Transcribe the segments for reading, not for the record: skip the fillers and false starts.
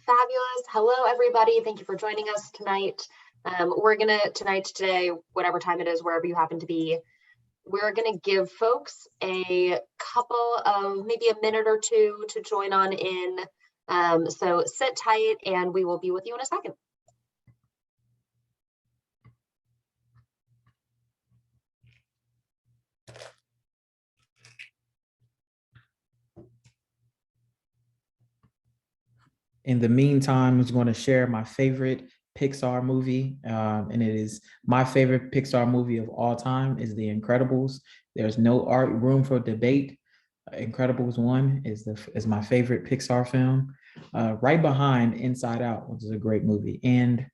Fabulous. Hello, everybody. Thank you for joining us tonight. We're gonna today, whatever time it is, wherever you happen to be, we're gonna give folks a couple of maybe a minute or two to join on in. So sit tight and we will be with you in a second. In the meantime, I'm going to share my favorite Pixar movie, and it is my favorite Pixar movie of all time is The Incredibles. There's no room for debate. Incredibles 1 is my favorite Pixar film, right behind Inside Out, which is a great movie, and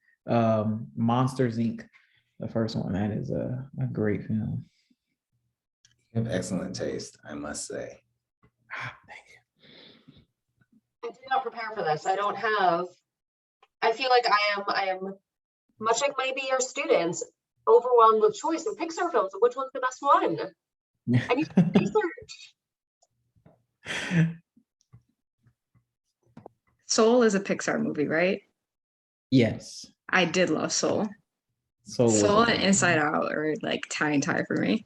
Monsters Inc., the first one. That is a great film. You have excellent taste, I must say. Thank you. I did not prepare for this. I feel like I am much like maybe your students, overwhelmed with choice of Pixar films. Which one's the best one? I need to research. Soul is a Pixar movie, right? Yes. I did love Soul. Soul and Inside Out are like tie and tie for me.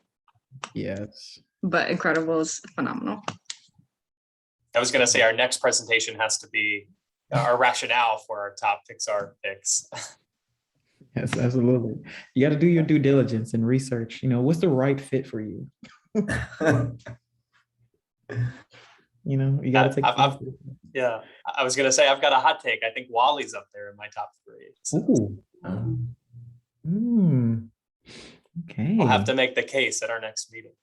Yes. But Incredibles, phenomenal. I was going to say our next presentation has to be our rationale for our top Pixar picks. Yes, absolutely. You got to do your due diligence and research. What's the right fit for you? You got to take. Yeah, I was going to say I've got a hot take. I think WALL-E's up there in my top 3. So. Ooh. Okay. We'll have to make the case at our next meeting.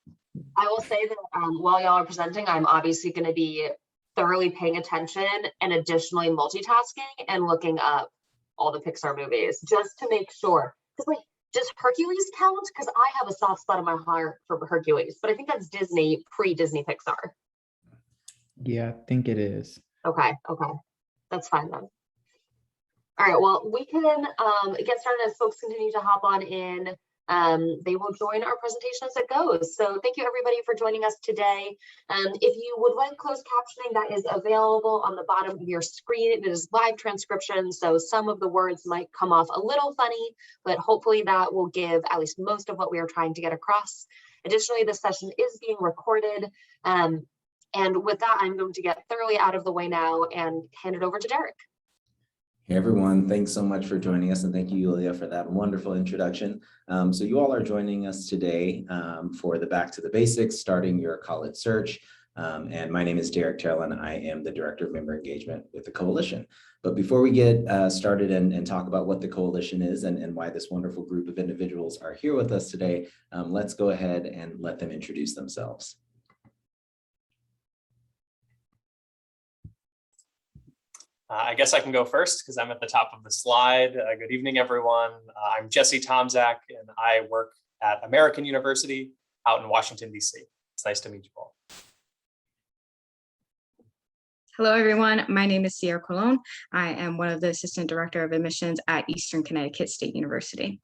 I will say that while y'all are presenting, I'm obviously going to be thoroughly paying attention and additionally multitasking and looking up all the Pixar movies just to make sure. Because does Hercules count? Because I have a soft spot in my heart for Hercules, but I think that's Disney, pre-Disney Pixar. Yeah, I think it is. Okay, that's fine then. All right, well, we can get started as folks continue to hop on in. They will join our presentation as it goes. So thank you everybody for joining us today. If you would like closed captioning, that is available on the bottom of your screen. It is live transcription, so some of the words might come off a little funny, but hopefully that will give at least most of what we are trying to get across. Additionally, this session is being recorded. And with that, I'm going to get thoroughly out of the way now and hand it over to Derek. Hey everyone, thanks so much for joining us, and thank you, Yulia, for that wonderful introduction. So you all are joining us today for the Back to the Basics, Starting Your College Search. And my name is Derek Terrell, and I am the Director of Member Engagement with the Coalition. But before we get started and talk about what the Coalition is and why this wonderful group of individuals are here with us today, let's go ahead and let them introduce themselves. I guess I can go first because I'm at the top of the slide. Good evening, everyone. I'm Jesse Tomczak, and I work at American University out in Washington, D.C. It's nice to meet you all. Hello, everyone. My name is Sierra Colon. I am one of the Assistant Director of Admissions at Eastern Connecticut State University.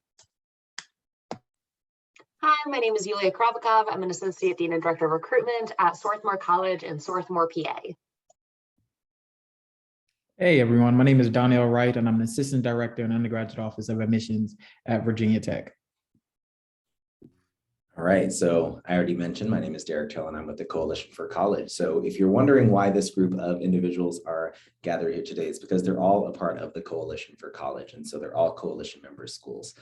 Hi, my name is Yulia Kravikov. I'm an Associate Dean and Director of Recruitment at Swarthmore College in Swarthmore, PA. Hey everyone, my name is Donnell Wright, and I'm an Assistant Director in Undergraduate Office of Admissions at Virginia Tech. All right, so I already mentioned my name is Derek Till, and I'm with the Coalition for College. So if you're wondering why this group of individuals are gathered here today, it's because they're all a part of the Coalition for College, and so they're all Coalition member schools.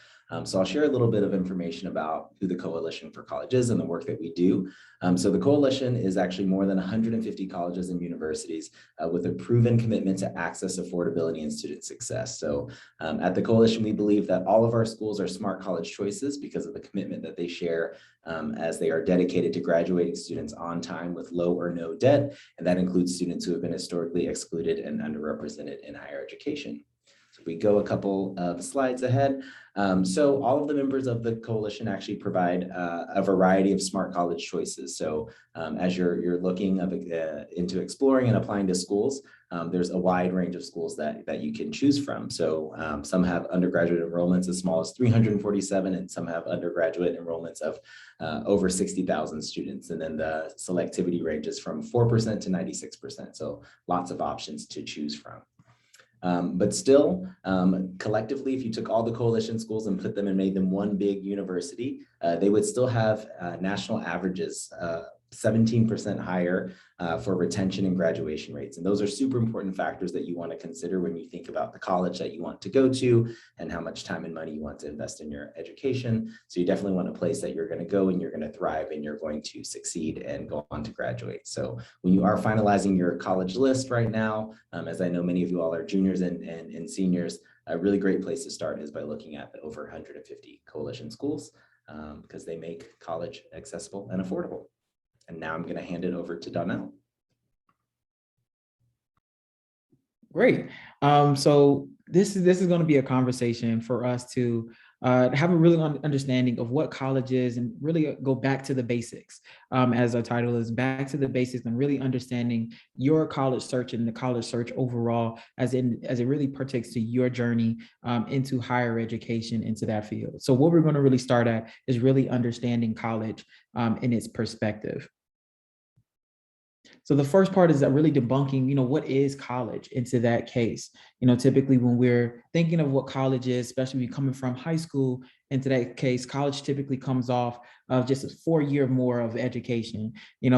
So I'll share a little bit of information about who the Coalition for College is and the work that we do. So the Coalition is actually more than 150 colleges and universities with a proven commitment to access, affordability, and student success. So at the Coalition, we believe that all of our schools are smart college choices because of the commitment that they share as they are dedicated to graduating students on time with low or no debt. And that includes students who have been historically excluded and underrepresented in higher education. So if we go a couple of slides ahead. So all of the members of the Coalition actually provide a variety of smart college choices. So as you're looking into exploring and applying to schools, there's a wide range of schools that you can choose from. So some have undergraduate enrollments as small as 347, and some have undergraduate enrollments of over 60,000 students. And then the selectivity ranges from 4% to 96%. So lots of options to choose from. But still, collectively, if you took all the coalition schools and put them and made them one big university, they would still have national averages 17% higher for retention and graduation rates. And those are super important factors that you want to consider when you think about the college that you want to go to and how much time and money you want to invest in your education. So you definitely want a place that you're going to go and you're going to thrive and you're going to succeed and go on to graduate. So when you are finalizing your college list right now, as I know many of you all are juniors and seniors, a really great place to start is by looking at the over 150 coalition schools because they make college accessible and affordable. And now I'm going to hand it over to Donnell. Great. So this is going to be a conversation for us to have a really understanding of what college is and really go back to the basics, as our title is, back to the basics, and really understanding your college search and the college search overall as it really partakes to your journey into higher education, into that field. So what we're going to really start at is really understanding college in its perspective. So the first part is that really debunking, what is college into that case. Typically when we're thinking of what college is, especially when you're coming from high school, into that case, college typically comes off of just a 4-year more of education.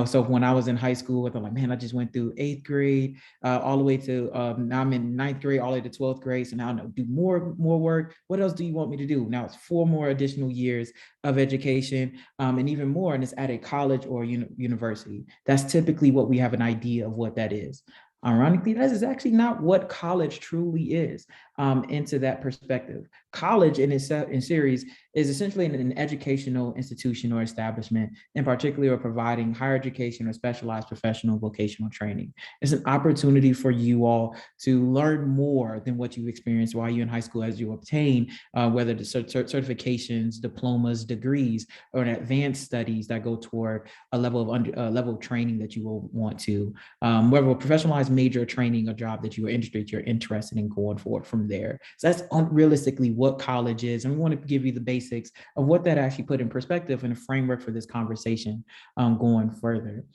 So when I was in high school, I'm like, man, I just went through 8th grade all the way to now I'm in 9th grade, all the way to 12th grade. So now I do more work. What else do you want me to do? Now it's 4 more additional years of education and even more, and it's at a college or university. That's typically what we have an idea of what that is. Ironically, that is actually not what college truly is into that perspective. College in series is essentially an educational institution or establishment, in particular providing higher education or specialized professional vocational training. It's an opportunity for you all to learn more than what you experienced while you're in high school as you obtain, whether the certifications, diplomas, degrees, or advanced studies that go toward a level of training that you will want to, whether a professionalized major training or job that you're interested in going forward from there. So that's realistically what college is. And we want to give you the basics of what that actually put in perspective and a framework for this conversation going further.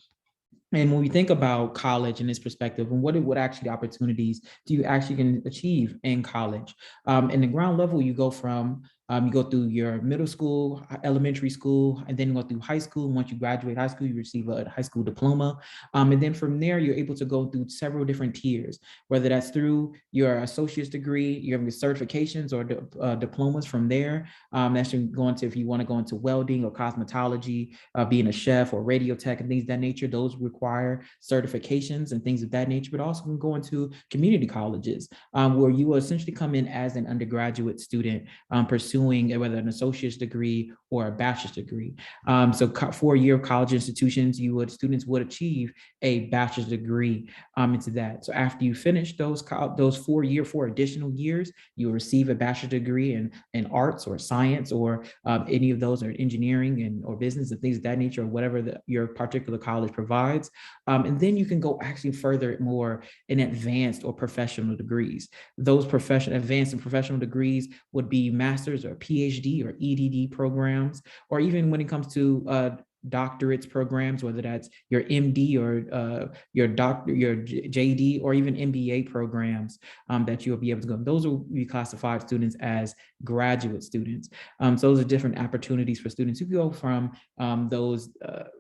And when we think about college in this perspective, and what actually opportunities do you actually can achieve in college? In the ground level, you go from you go through your middle school, elementary school, and then you go through high school. Once you graduate high school, you receive a high school diploma. And then from there, you're able to go through several different tiers, whether that's through your associate's degree, you have your certifications or diplomas from there. That's going to, if you want to go into welding or cosmetology, being a chef or radio tech and things of that nature, those require certifications and things of that nature, but also can go into community colleges where you will essentially come in as an undergraduate student pursuing whether an associate's degree or a bachelor's degree. So 4-year college institutions, students would achieve a bachelor's degree into that. So after you finish those 4 additional years, you will receive a bachelor's degree in arts or science or any of those, or engineering or business and things of that nature, or whatever your particular college provides. And then you can go actually further more in advanced or professional degrees. Those advanced and professional degrees would be master's or PhD or EDD programs, or even when it comes to doctorates programs, whether that's your MD or your JD or even MBA programs that you'll be able to go. Those will be classified students as graduate students. So those are different opportunities for students who go from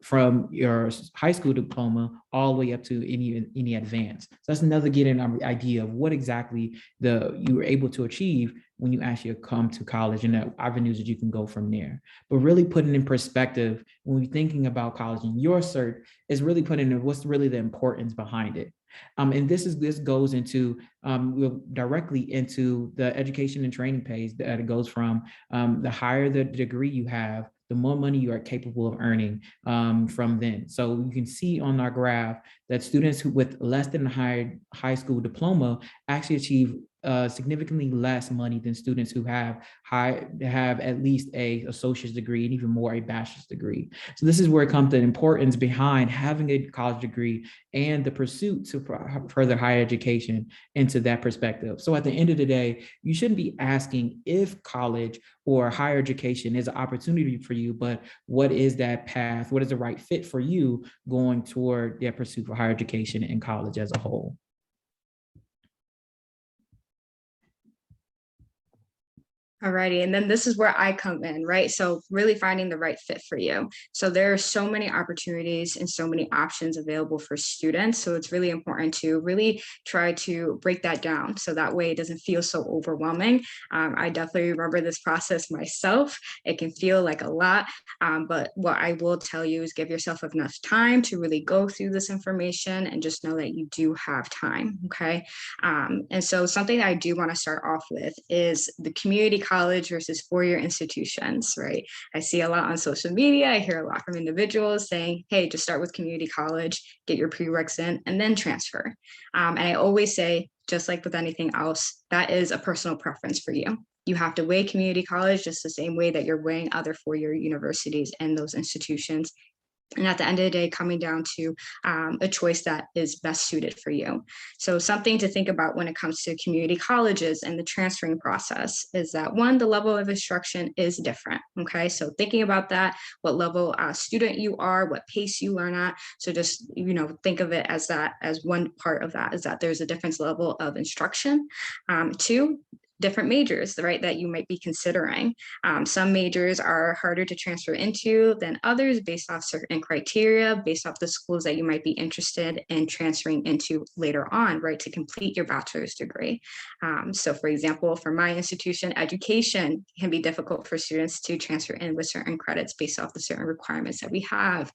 from your high school diploma all the way up to any advanced. So that's another getting an idea of what exactly you were able to achieve when you actually come to college and the avenues that you can go from there. But really putting in perspective, when we're thinking about college and your cert, is really putting in what's really the importance behind it. And this goes into directly into the education and training page that it goes from the higher the degree you have, the more money you are capable of earning from then. So you can see on our graph that students with less than a high school diploma actually achieve significantly less money than students who have at least a associate's degree and even more a bachelor's degree. So this is where it comes to the importance behind having a college degree and the pursuit to further higher education into that perspective. So at the end of the day, you shouldn't be asking if college or higher education is an opportunity for you, but what is that path? What is the right fit for you going toward their pursuit for higher education in college as a whole? Alrighty, and then this is where I come in, right? So really finding the right fit for you. So there are so many opportunities and so many options available for students. So it's really important to really try to break that down so that way it doesn't feel so overwhelming. I definitely remember this process myself. It can feel like a lot, but what I will tell you is give yourself enough time to really go through this information and just know that you do have time, okay? And so something that I do want to start off with is the community college versus four-year institutions, right? I see a lot on social media. I hear a lot from individuals saying, hey, just start with community college, get your prereqs in, and then transfer. And I always say, just like with anything else, that is a personal preference for you. You have to weigh community college just the same way that you're weighing other four-year universities and those institutions. And at the end of the day, coming down to a choice that is best suited for you. So something to think about when it comes to community colleges and the transferring process is that one, the level of instruction is different. Okay, so thinking about that, what level student you are, what pace you learn at. So just, think of it as that, as one part of that is that there's a different level of instruction. Two, different majors, right, that you might be considering. Some majors are harder to transfer into than others based off certain criteria, based off the schools that you might be interested in transferring into later on, right, to complete your bachelor's degree. So for example, for my institution, education can be difficult for students to transfer in with certain credits based off the certain requirements that we have,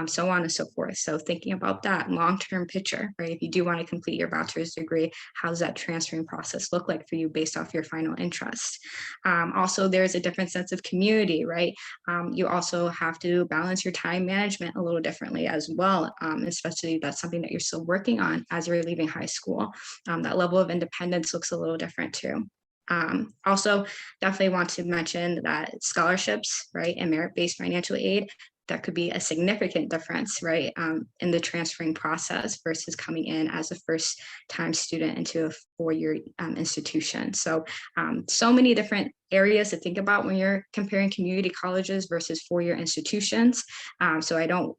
so on and so forth. So thinking about that long-term picture, right, if you do want to complete your bachelor's degree, how does that transferring process look like for you based off your final interest? Also, there's a different sense of community, right? You also have to balance your time management a little differently as well, especially that's something that you're still working on as you're leaving high school. That level of independence looks a little different too. Also, definitely want to mention that scholarships, right, and merit-based financial aid, that could be a significant difference, right, in the transferring process versus coming in as a first-time student into a four-year institution. So, so many different areas to think about when you're comparing community colleges versus four-year institutions. So I don't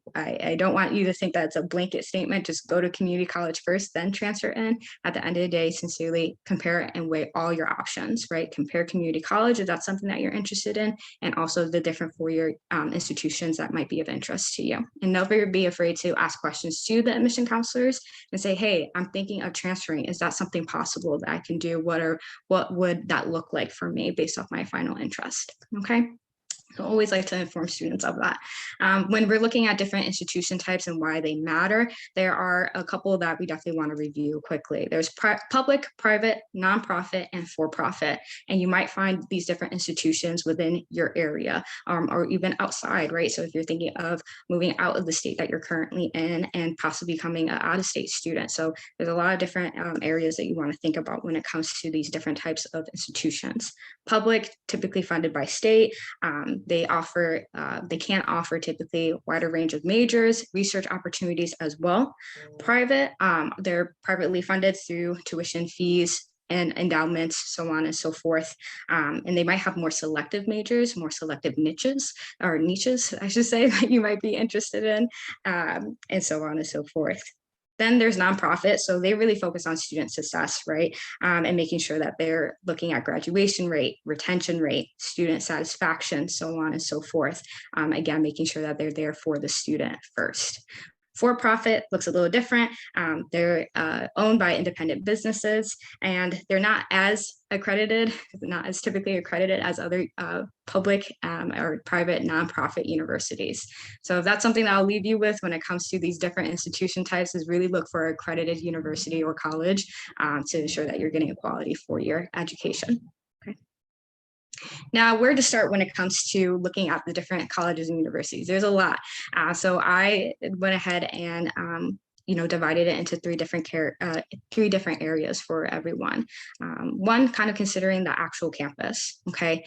want you to think that it's a blanket statement, just go to community college first, then transfer in. At the end of the day, sincerely compare and weigh all your options, right? Compare community college if that's something that you're interested in, and also the different four-year institutions that might be of interest to you. And never be afraid to ask questions to the admission counselors and say, hey, I'm thinking of transferring. Is that something possible that I can do? What would that look like for me based off my final interest? Okay. I always like to inform students of that. When we're looking at different institution types and why they matter, there are a couple that we definitely want to review quickly. There's public, private, nonprofit, and for-profit. And you might find these different institutions within your area or even outside, right? So if you're thinking of moving out of the state that you're currently in and possibly becoming an out-of-state student. So there's a lot of different areas that you want to think about when it comes to these different types of institutions. Public, typically funded by state. They can offer typically a wider range of majors, research opportunities as well. Private, they're privately funded through tuition fees and endowments, so on and so forth. And they might have more selective majors, more selective niches, I should say, that you might be interested in, and so on and so forth. Then there's nonprofit, so they really focus on student success, right? And making sure that they're looking at graduation rate, retention rate, student satisfaction, so on and so forth. Again, making sure that they're there for the student first. For-profit looks a little different. They're owned by independent businesses, and they're not as accredited, not as typically accredited as other public or private nonprofit universities. So if that's something that I'll leave you with when it comes to these different institution types, is really look for accredited university or college to ensure that you're getting a quality four-year education. Now, where to start when it comes to looking at the different colleges and universities? There's a lot. So I went ahead and divided it into three different areas for everyone. One, kind of considering the actual campus, okay?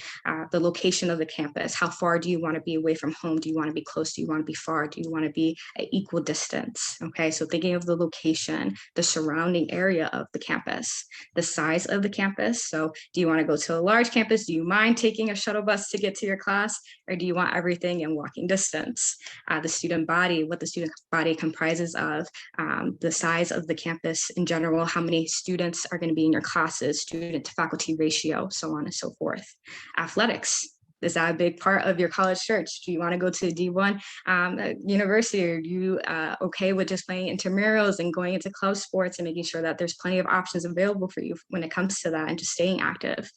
The location of the campus. How far do you want to be away from home? Do you want to be close? Do you want to be far? Do you want to be at equal distance? Okay, so thinking of the location, the surrounding area of the campus, the size of the campus. So do you want to go to a large campus? Do you mind taking a shuttle bus to get to your class? Or do you want everything in walking distance? The student body, what the student body comprises of, the size of the campus in general, how many students are going to be in your classes, student to faculty ratio, so on and so forth. Athletics. Is that a big part of your college search? Do you want to go to a D1 university? Or are you okay with just playing intramurals and going into club sports and making sure that there's plenty of options available for you when it comes to that and just staying active?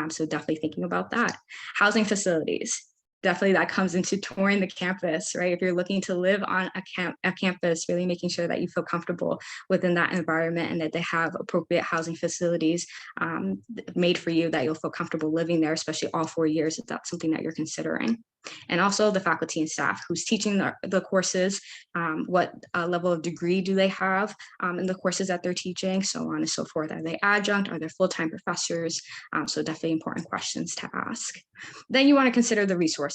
So definitely thinking about that. Housing facilities. Definitely that comes into touring the campus, right? If you're looking to live on a campus, really making sure that you feel comfortable within that environment and that they have appropriate housing facilities made for you, that you'll feel comfortable living there, especially all 4 years, if that's something that you're considering. And also the faculty and staff who's teaching the courses, what level of degree do they have in the courses that they're teaching, so on and so forth. Are they adjunct? Are they full-time professors? So definitely important questions to ask. Then you want to consider the resources.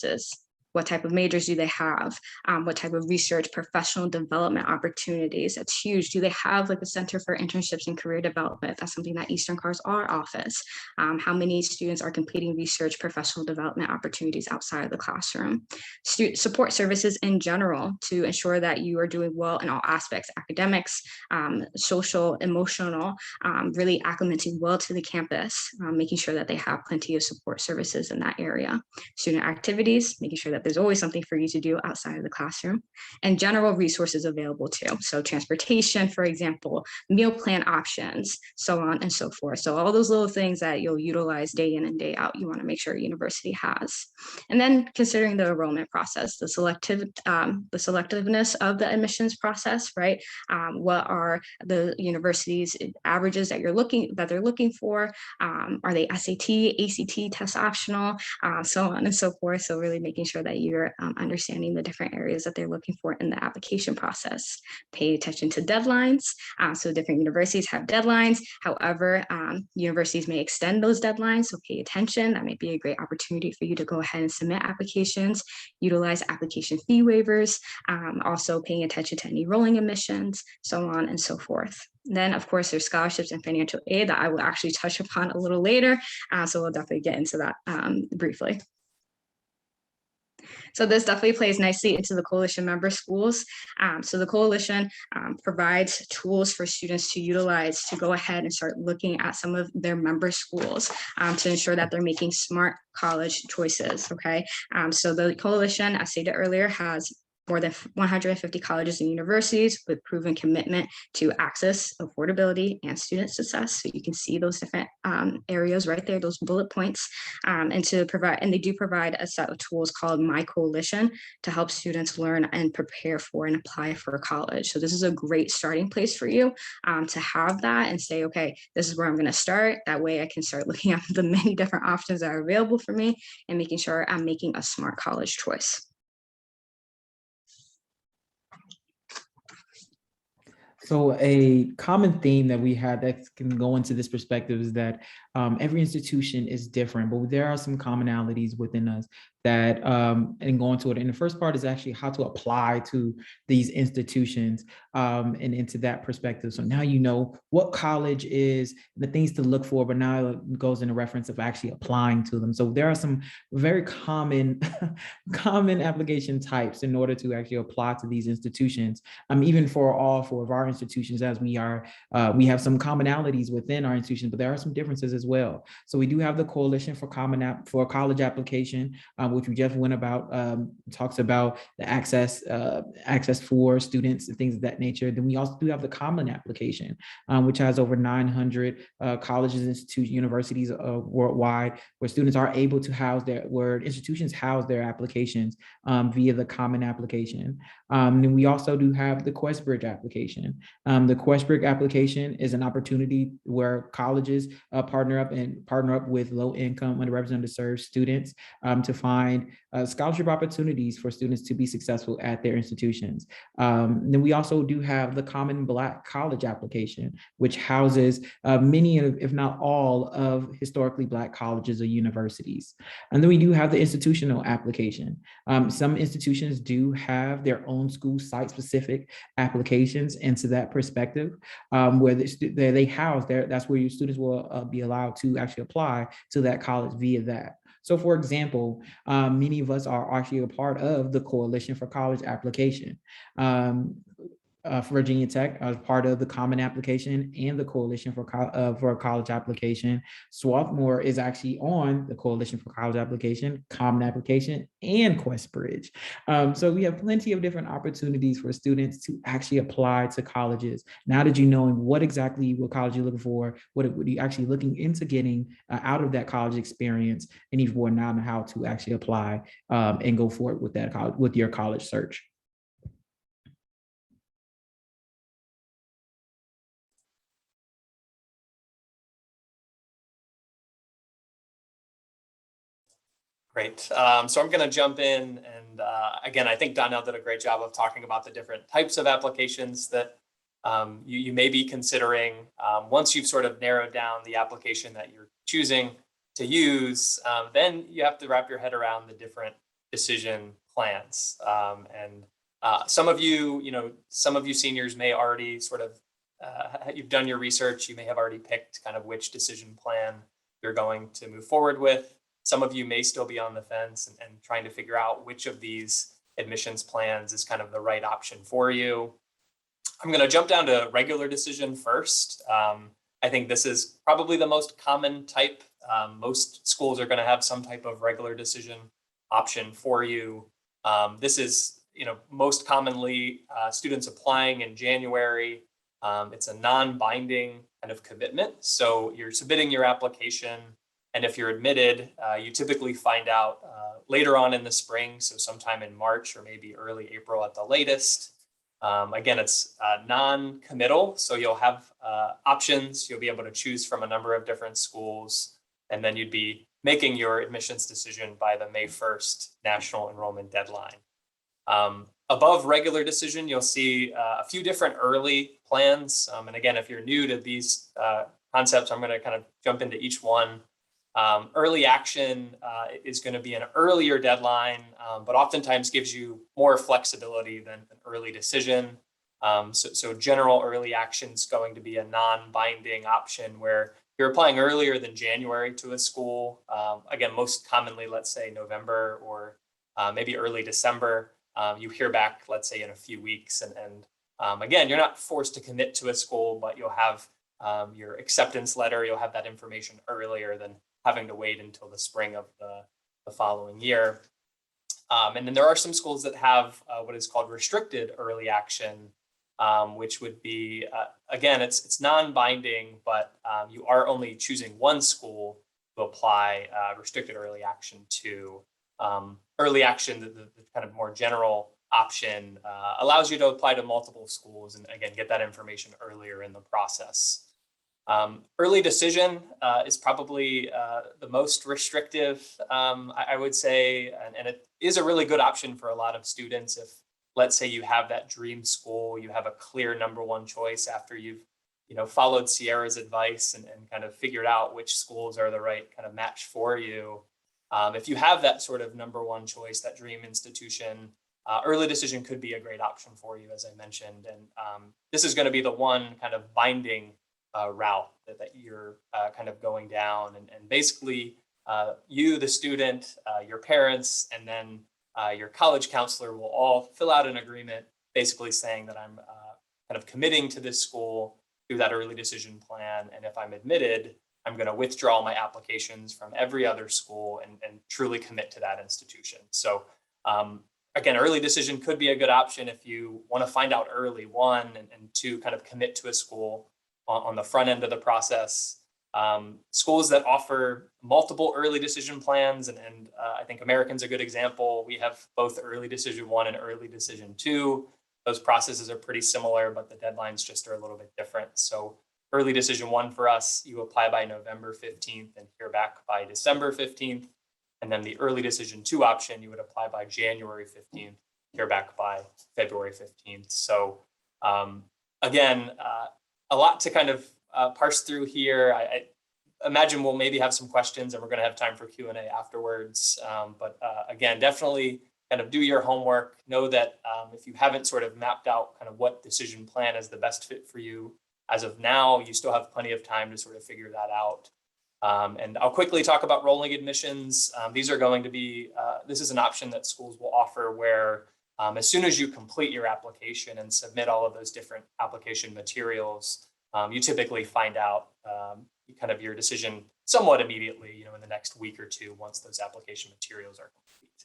What type of majors do they have? What type of research, professional development opportunities? That's huge. Do they have like a Center for Internships and Career Development? That's something that Eastern Cars our office. How many students are completing research, professional development opportunities outside of the classroom? Support services in general to ensure that you are doing well in all aspects, academics, social, emotional, really acclimating well to the campus, making sure that they have plenty of support services in that area. Student activities, making sure that there's always something for you to do outside of the classroom, and general resources available too. So transportation, for example, meal plan options, so on and so forth. So all those little things that you'll utilize day in and day out, you want to make sure a university has. And then considering the enrollment process, the selectiveness of the admissions process, right? What are the university's averages that they're looking for? Are they SAT, ACT test optional, so on and so forth. So really making sure that you're understanding the different areas that they're looking for in the application process. Pay attention to deadlines. So different universities have deadlines. However, universities may extend those deadlines. So pay attention. That may be a great opportunity for you to go ahead and submit applications, utilize application fee waivers, also paying attention to any rolling admissions, so on and so forth. Then, of course, there's scholarships and financial aid that I will actually touch upon a little later. So we'll definitely get into that briefly. So this definitely plays nicely into the coalition member schools. So the coalition provides tools for students to utilize to go ahead and start looking at some of their member schools to ensure that they're making smart college choices, okay? So the coalition, as stated earlier, has more than 150 colleges and universities with proven commitment to access, affordability, and student success. So you can see those different areas right there, those bullet points, and they do provide a set of tools called My Coalition to help students learn and prepare for and apply for college. So this is a great starting place for you to have that and say, okay, this is where I'm going to start. That way I can start looking at the many different options that are available for me and making sure I'm making a smart college choice. So a common theme that we had that can go into this perspective is that every institution is different, but there are some commonalities within us that, and going to it. And the first part is actually how to apply to these institutions and into that perspective. So now you know what college is, the things to look for, but now it goes in a reference of actually applying to them. So there are some very common application types in order to actually apply to these institutions. Even for all four of our institutions, as we have some commonalities within our institutions, but there are some differences as well. So we do have the Coalition for College Application, which we just went about, talks about the access for students and things of that nature. Then we also do have the Common Application, which has over 900 colleges, institutes, universities worldwide, where students are able to where institutions house their applications via the Common Application. Then we also do have the QuestBridge application. The QuestBridge application is an opportunity where colleges partner up with low-income, underrepresented, underserved students to find scholarship opportunities for students to be successful at their institutions. Then we also do have the Common Black College application, which houses many of, if not all, of historically Black colleges or universities. And then we do have the institutional application. Some institutions do have their own school site-specific applications into that perspective, where they house that's where your students will be allowed to actually apply to that college via that. So for example, many of us are actually a part of the Coalition for College Application. for Virginia Tech. I was part of the Common Application and the Coalition for a College Application. Swarthmore is actually on the Coalition for College Application, Common Application, and QuestBridge. So we have plenty of different opportunities for students to actually apply to colleges. Now that you know what exactly what college you're looking for, what you're actually looking into getting out of that college experience, and even more now how to actually apply and go forward with that college, with your college search. Great. So I'm going to jump in. And again, I think Donnell did a great job of talking about the different types of applications that you may be considering. Once you've sort of narrowed down the application that you're choosing to use, then you have to wrap your head around the different decision plans. Some of you seniors may already sort of, you've done your research, you may have already picked kind of which decision plan you're going to move forward with. Some of you may still be on the fence and trying to figure out which of these admissions plans is kind of the right option for you. I'm going to jump down to regular decision first. I think this is probably the most common type. Most schools are going to have some type of regular decision option for you. This is, most commonly students applying in January. It's a non-binding kind of commitment. So you're submitting your application, and if you're admitted, you typically find out later on in the spring, so sometime in March or maybe early April at the latest. Again, it's non-committal, so you'll have options. You'll be able to choose from a number of different schools, and then you'd be making your admissions decision by the May 1st national enrollment deadline. Above regular decision, you'll see a few different early plans. And again, if you're new to these concepts, I'm going to kind of jump into each one. Early action is going to be an earlier deadline, but oftentimes gives you more flexibility than an early decision. So general early action is going to be a non-binding option where you're applying earlier than January to a school. Again, most commonly, let's say November or maybe early December. You hear back, let's say, in a few weeks. And again, you're not forced to commit to a school, but you'll have your acceptance letter. You'll have that information earlier than having to wait until the spring of the following year. And then there are some schools that have what is called restricted early action, which would be, again, it's non-binding, but you are only choosing one school to apply restricted early action to. Early action, the kind of more general option, allows you to apply to multiple schools and, again, get that information earlier in the process. Early decision is probably the most restrictive, I would say, and it is a really good option for a lot of students. If, let's say, you have that dream school, you have a clear number one choice after you've followed Sierra's advice and kind of figured out which schools are the right kind of match for you. If you have that sort of number one choice, that dream institution, early decision could be a great option for you, as I mentioned. And this is going to be the one kind of binding route that you're kind of going down. And basically, you, the student, your parents, and then your college counselor will all fill out an agreement basically saying that I'm kind of committing to this school through that early decision plan. And if I'm admitted, I'm going to withdraw my applications from every other school and truly commit to that institution. So again, early decision could be a good option if you want to find out early, one, and two, kind of commit to a school on the front end of the process. Schools that offer multiple early decision plans, and I think American's a good example. We have both early decision 1 and early decision 2. Those processes are pretty similar, but the deadlines just are a little bit different. So early decision 1 for us, you apply by November 15th and hear back by December 15th. And then the early decision 2 option, you would apply by January 15th, hear back by February 15th. So again, a lot to kind of parse through here. I imagine we'll maybe have some questions and we're going to have time for Q&A afterwards. But again, definitely kind of do your homework. Know that if you haven't sort of mapped out kind of what decision plan is the best fit for you, as of now, you still have plenty of time to sort of figure that out. And I'll quickly talk about rolling admissions. These are going to be, this is an option that schools will offer where As soon as you complete your application and submit all of those different application materials, you typically find out kind of your decision somewhat immediately, in the next week or two, once those application materials are complete.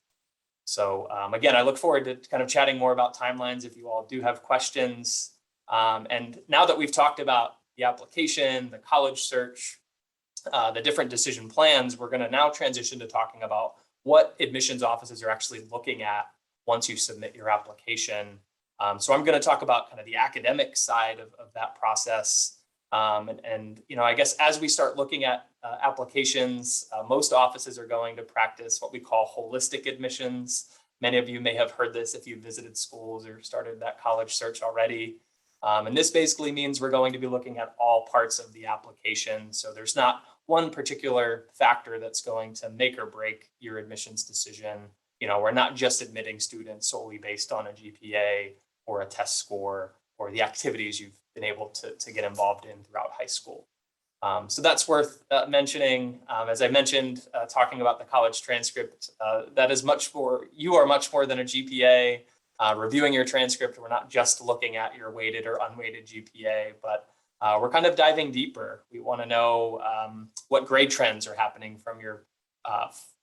So again, I look forward to kind of chatting more about timelines if you all do have questions. And now that we've talked about the application, the college search, the different decision plans, we're going to now transition to talking about what admissions offices are actually looking at once you submit your application. So I'm going to talk about kind of the academic side of that process. And I guess as we start looking at applications, most offices are going to practice what we call holistic admissions. Many of you may have heard this if you visited schools or started that college search already. And this basically means we're going to be looking at all parts of the application. So there's not one particular factor that's going to make or break your admissions decision. We're not just admitting students solely based on a GPA or a test score or the activities you've been able to get involved in throughout high school. So that's worth mentioning. As I mentioned, talking about the college transcript, that is you are much more than a GPA. Reviewing your transcript, we're not just looking at your weighted or unweighted GPA, but we're kind of diving deeper. We want to know what grade trends are happening from your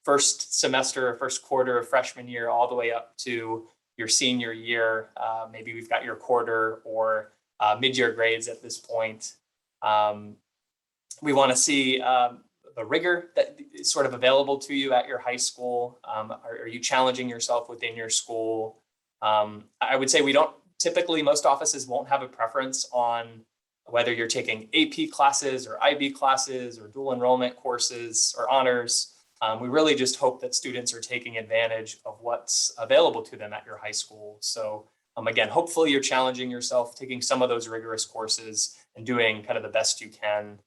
first semester or first quarter of freshman year all the way up to your senior year. Maybe we've got your quarter or mid-year grades at this point. We want to see the rigor that is sort of available to you at your high school. Are you challenging yourself within your school? I would say most offices won't have a preference on whether you're taking AP classes or IB classes or dual enrollment courses or honors. We really just hope that students are taking advantage of what's available to them at your high school. So again, hopefully you're challenging yourself, taking some of those rigorous courses and doing kind of the best you can.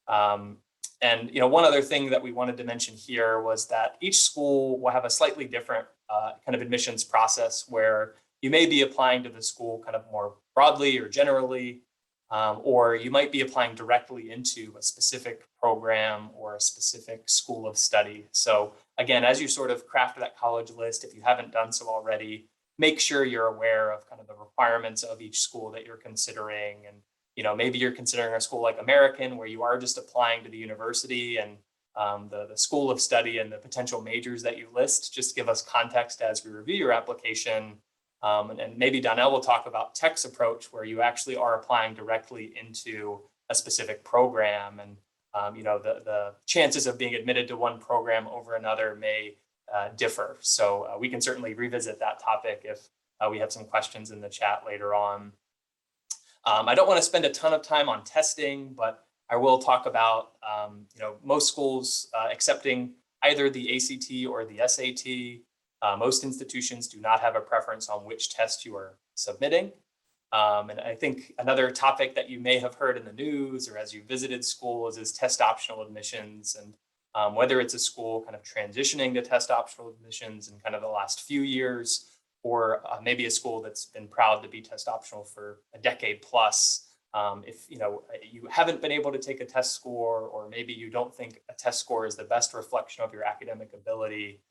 And one other thing that we wanted to mention here was that each school will have a slightly different kind of admissions process where you may be applying to the school kind of more broadly or generally, or you might be applying directly into a specific program or a specific school of study. So again, as you sort of craft that college list, if you haven't done so already, make sure you're aware of kind of the requirements of each school that you're considering. And maybe you're considering a school like American where you are just applying to the university, and the school of study and the potential majors that you list just give us context as we review your application. And maybe Donnell will talk about Tech's approach where you actually are applying directly into a specific program. And the chances of being admitted to one program over another may differ. So we can certainly revisit that topic if we have some questions in the chat later on. I don't want to spend a ton of time on testing, but I will talk about, most schools accepting either the ACT or the SAT. Most institutions do not have a preference on which test you are submitting. And I think another topic that you may have heard in the news or as you visited schools is test optional admissions. And whether it's a school kind of transitioning to test optional admissions in kind of the last few years, or maybe a school that's been proud to be test optional for a decade plus. If you haven't been able to take a test score, or maybe you don't think a test score is the best reflection of your academic ability,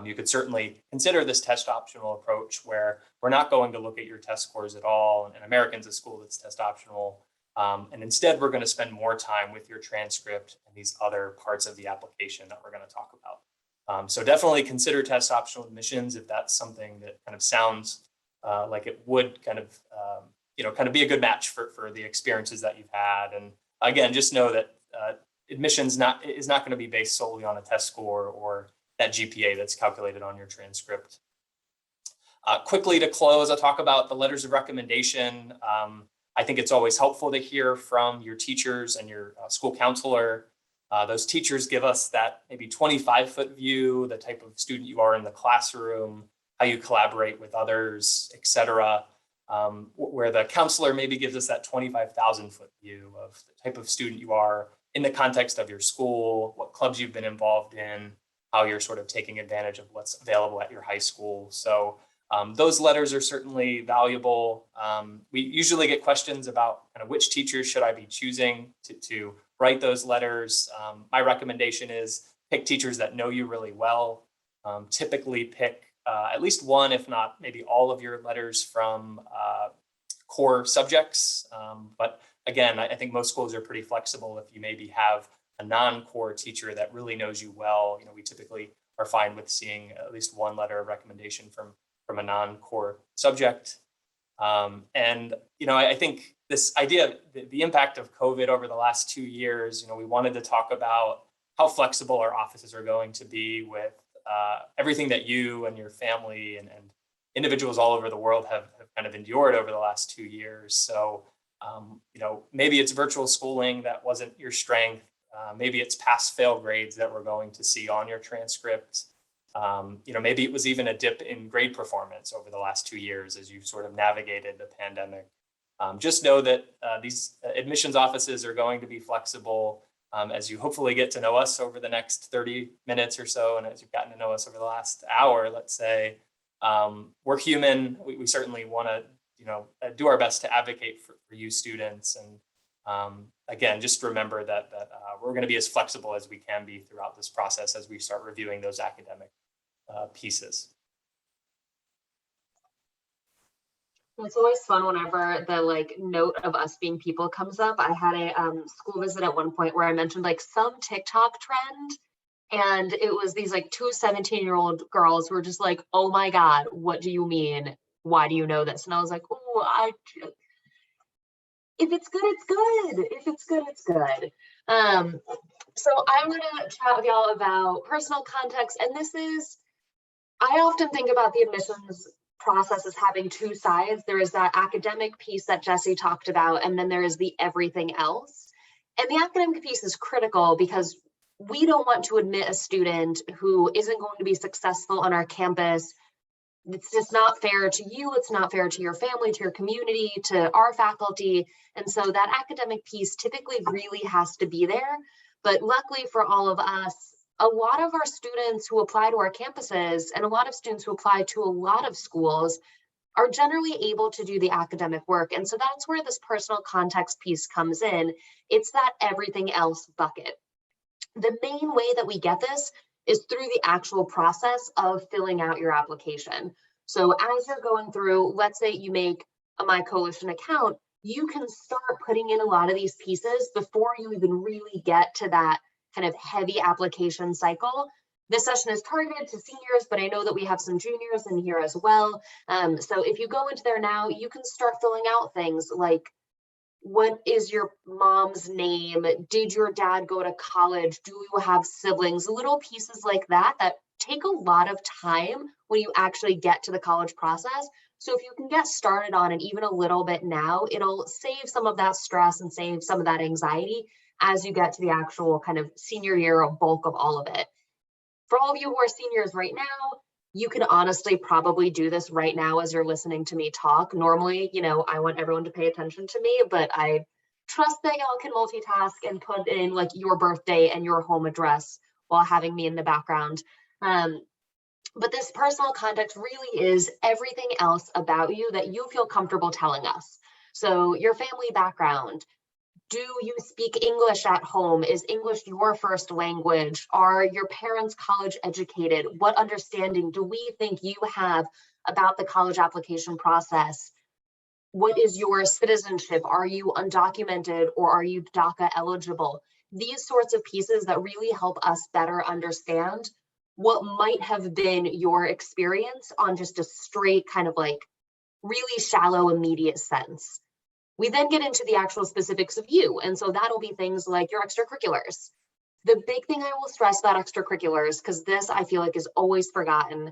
you could certainly consider this test optional approach where we're not going to look at your test scores at all. And American's a school that's test optional. And instead, we're going to spend more time with your transcript and these other parts of the application that we're going to talk about. So definitely consider test optional admissions if that's something that kind of sounds like it would kind of be a good match for the experiences that you've had. And again, just know that admissions is not going to be based solely on a test score or that GPA that's calculated on your transcript. Quickly to close, I'll talk about the letters of recommendation. I think it's always helpful to hear from your teachers and your school counselor. Those teachers give us that maybe 25-foot view, the type of student you are in the classroom, how you collaborate with others, et cetera. Where the counselor maybe gives us that 25,000-foot view of the type of student you are in the context of your school, what clubs you've been involved in, how you're sort of taking advantage of what's available at your high school. So those letters are certainly valuable. We usually get questions about kind of which teachers should I be choosing to write those letters. My recommendation is pick teachers that know you really well. Typically pick at least one, if not maybe all of your letters from core subjects. But again, I think most schools are pretty flexible. If you maybe have a non-core teacher that really knows you well, we typically are fine with seeing at least one letter of recommendation from a non-core subject. And I think this idea, the impact of COVID over the last 2 years, we wanted to talk about how flexible our offices are going to be with everything that you and your family and individuals all over the world have kind of endured over the last 2 years. So, maybe it's virtual schooling that wasn't your strength. Maybe it's pass-fail grades that we're going to see on your transcript. Maybe it was even a dip in grade performance over the last 2 years as you sort of navigated the pandemic. Just know that these admissions offices are going to be flexible as you hopefully get to know us over the next 30 minutes or so. And as you've gotten to know us over the last hour, let's say, we're human. We certainly want to, do our best to advocate for you students. And again, just remember that we're going to be as flexible as we can be throughout this process as we start reviewing those academic pieces. It's always fun whenever the note of us being people comes up. I had a school visit at one point where I mentioned some TikTok trend, and it was these two 17-year-old girls who were just like, "Oh my God, what do you mean? Why do you know this?" And I was like, "Oh, if it's good, it's good. If it's good, it's good." So I'm gonna chat with y'all about personal context, and I often think about the admissions process as having two sides. There is that academic piece that Jesse talked about, and then there is the everything else. And the academic piece is critical because we don't want to admit a student who isn't going to be successful on our campus. It's just not fair to you. It's not fair to your family, to your community, to our faculty. And so that academic piece typically really has to be there. But luckily for all of us, a lot of our students who apply to our campuses and a lot of students who apply to a lot of schools are generally able to do the academic work. And so that's where this personal context piece comes in. It's that everything else bucket. The main way that we get this is through the actual process of filling out your application. So as you're going through, let's say you make a My Coalition account, you can start putting in a lot of these pieces before you even really get to that kind of heavy application cycle. This session is targeted to seniors, but I know that we have some juniors in here as well. So if you go into there now, you can start filling out things like, what is your mom's name? Did your dad go to college? Do you have siblings? Little pieces like that take a lot of time when you actually get to the college process. So if you can get started on it even a little bit now, it'll save some of that stress and save some of that anxiety as you get to the actual kind of senior year of bulk of all of it. For all of you who are seniors right now, you can honestly probably do this right now as you're listening to me talk. Normally, I want everyone to pay attention to me, but I trust that y'all can multitask and put in your birthday and your home address while having me in the background. But this personal context really is everything else about you that you feel comfortable telling us. So your family background. Do you speak English at home? Is English your first language? Are your parents college educated? What understanding do we think you have about the college application process? What is your citizenship? Are you undocumented or are you DACA eligible? These sorts of pieces that really help us better understand what might have been your experience on just a straight kind of really shallow, immediate sense. We then get into the actual specifics of you. And so that'll be things like your extracurriculars. The big thing I will stress about extracurriculars, because this I feel like is always forgotten,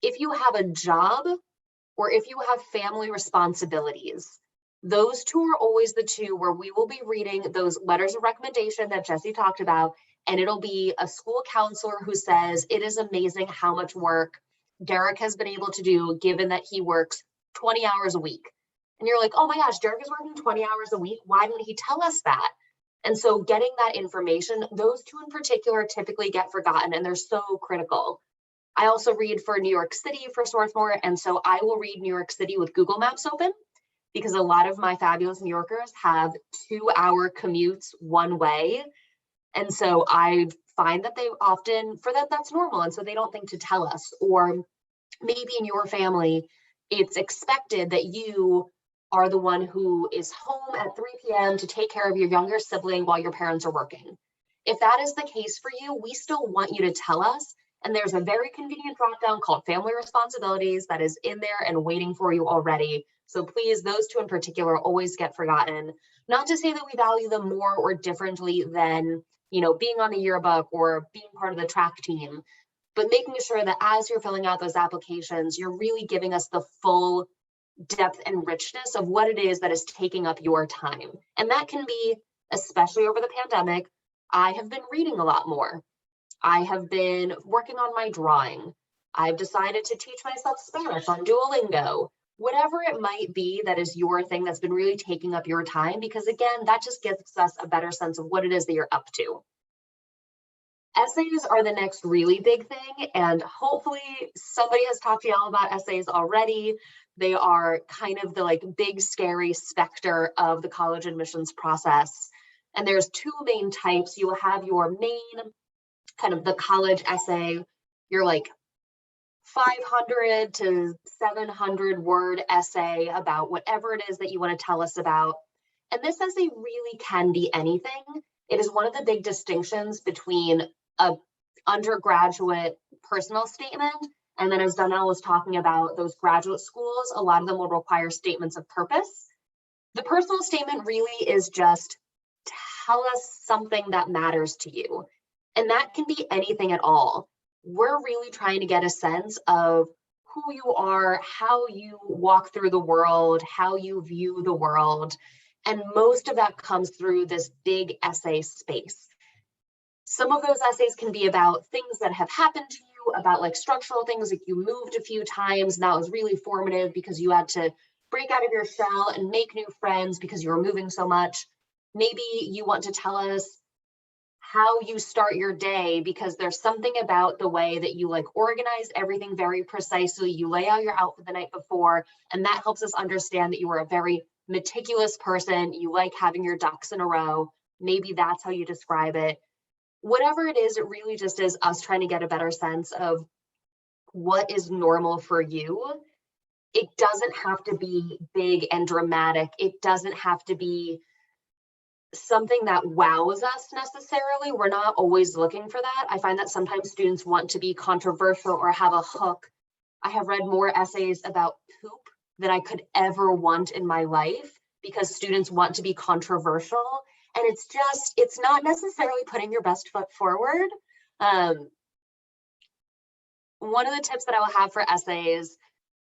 if you have a job or if you have family responsibilities, those two are always the two where we will be reading those letters of recommendation that Jesse talked about, and it'll be a school counselor who says, it is amazing how much work Derek has been able to do given that he works 20 hours a week. And you're like, oh my gosh, Derek is working 20 hours a week. Why didn't he tell us that? And so getting that information, those two in particular typically get forgotten and they're so critical. I also read for New York City for Swarthmore. And so I will read New York City with Google Maps open because a lot of my fabulous New Yorkers have 2-hour commutes one way. And so I find that they often, for them, that's normal. And so they don't think to tell us. Or maybe in your family, it's expected that you are the one who is home at 3 p.m. to take care of your younger sibling while your parents are working. If that is the case for you, we still want you to tell us. And there's a very convenient dropdown called Family Responsibilities that is in there and waiting for you already. So please, those two in particular always get forgotten. Not to say that we value them more or differently than, being on the yearbook or being part of the track team, but making sure that as you're filling out those applications, you're really giving us the full depth and richness of what it is that is taking up your time. And that can be, especially over the pandemic, I have been reading a lot more. I have been working on my drawing. I've decided to teach myself Spanish on Duolingo. Whatever it might be that is your thing that's been really taking up your time, because again, that just gives us a better sense of what it is that you're up to. Essays are the next really big thing, and hopefully somebody has talked to y'all about essays already. They are kind of the big scary specter of the college admissions process. And there's two main types. You will have your main kind of the college essay, your 500 to 700 word essay about whatever it is that you want to tell us about. And this essay really can be anything. It is one of the big distinctions between a undergraduate personal statement, and then as Donnell was talking about, those graduate schools, a lot of them will require statements of purpose. The personal statement really is just tell us something that matters to you. And that can be anything at all. We're really trying to get a sense of who you are, how you walk through the world, how you view the world. And most of that comes through this big essay space. Some of those essays can be about things that have happened to you, about structural things, like you moved a few times and that was really formative because you had to break out of your shell and make new friends because you were moving so much. Maybe you want to tell us how you start your day because there's something about the way that you organize everything very precisely. You lay out your outfit the night before, and that helps us understand that you are a very meticulous person. You like having your ducks in a row. Maybe that's how you describe it. Whatever it is, it really just is us trying to get a better sense of what is normal for you. It doesn't have to be big and dramatic. It doesn't have to be something that wows us necessarily. We're not always looking for that. I find that sometimes students want to be controversial or have a hook. I have read more essays about poop than I could ever want in my life because students want to be controversial. And it's not necessarily putting your best foot forward. One of the tips that I will have for essays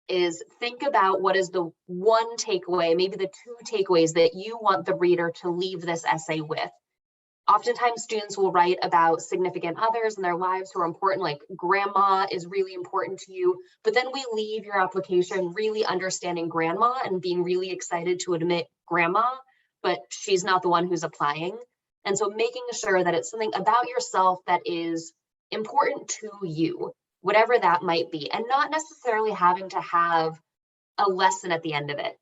is think about what is the one takeaway, maybe the two takeaways that you want the reader to leave this essay with. Oftentimes students will write about significant others in their lives who are important, like grandma is really important to you, but then we leave your application really understanding grandma and being really excited to admit grandma, but she's not the one who's applying. And so making sure that it's something about yourself that is important to you, whatever that might be, and not necessarily having to have a lesson at the end of it.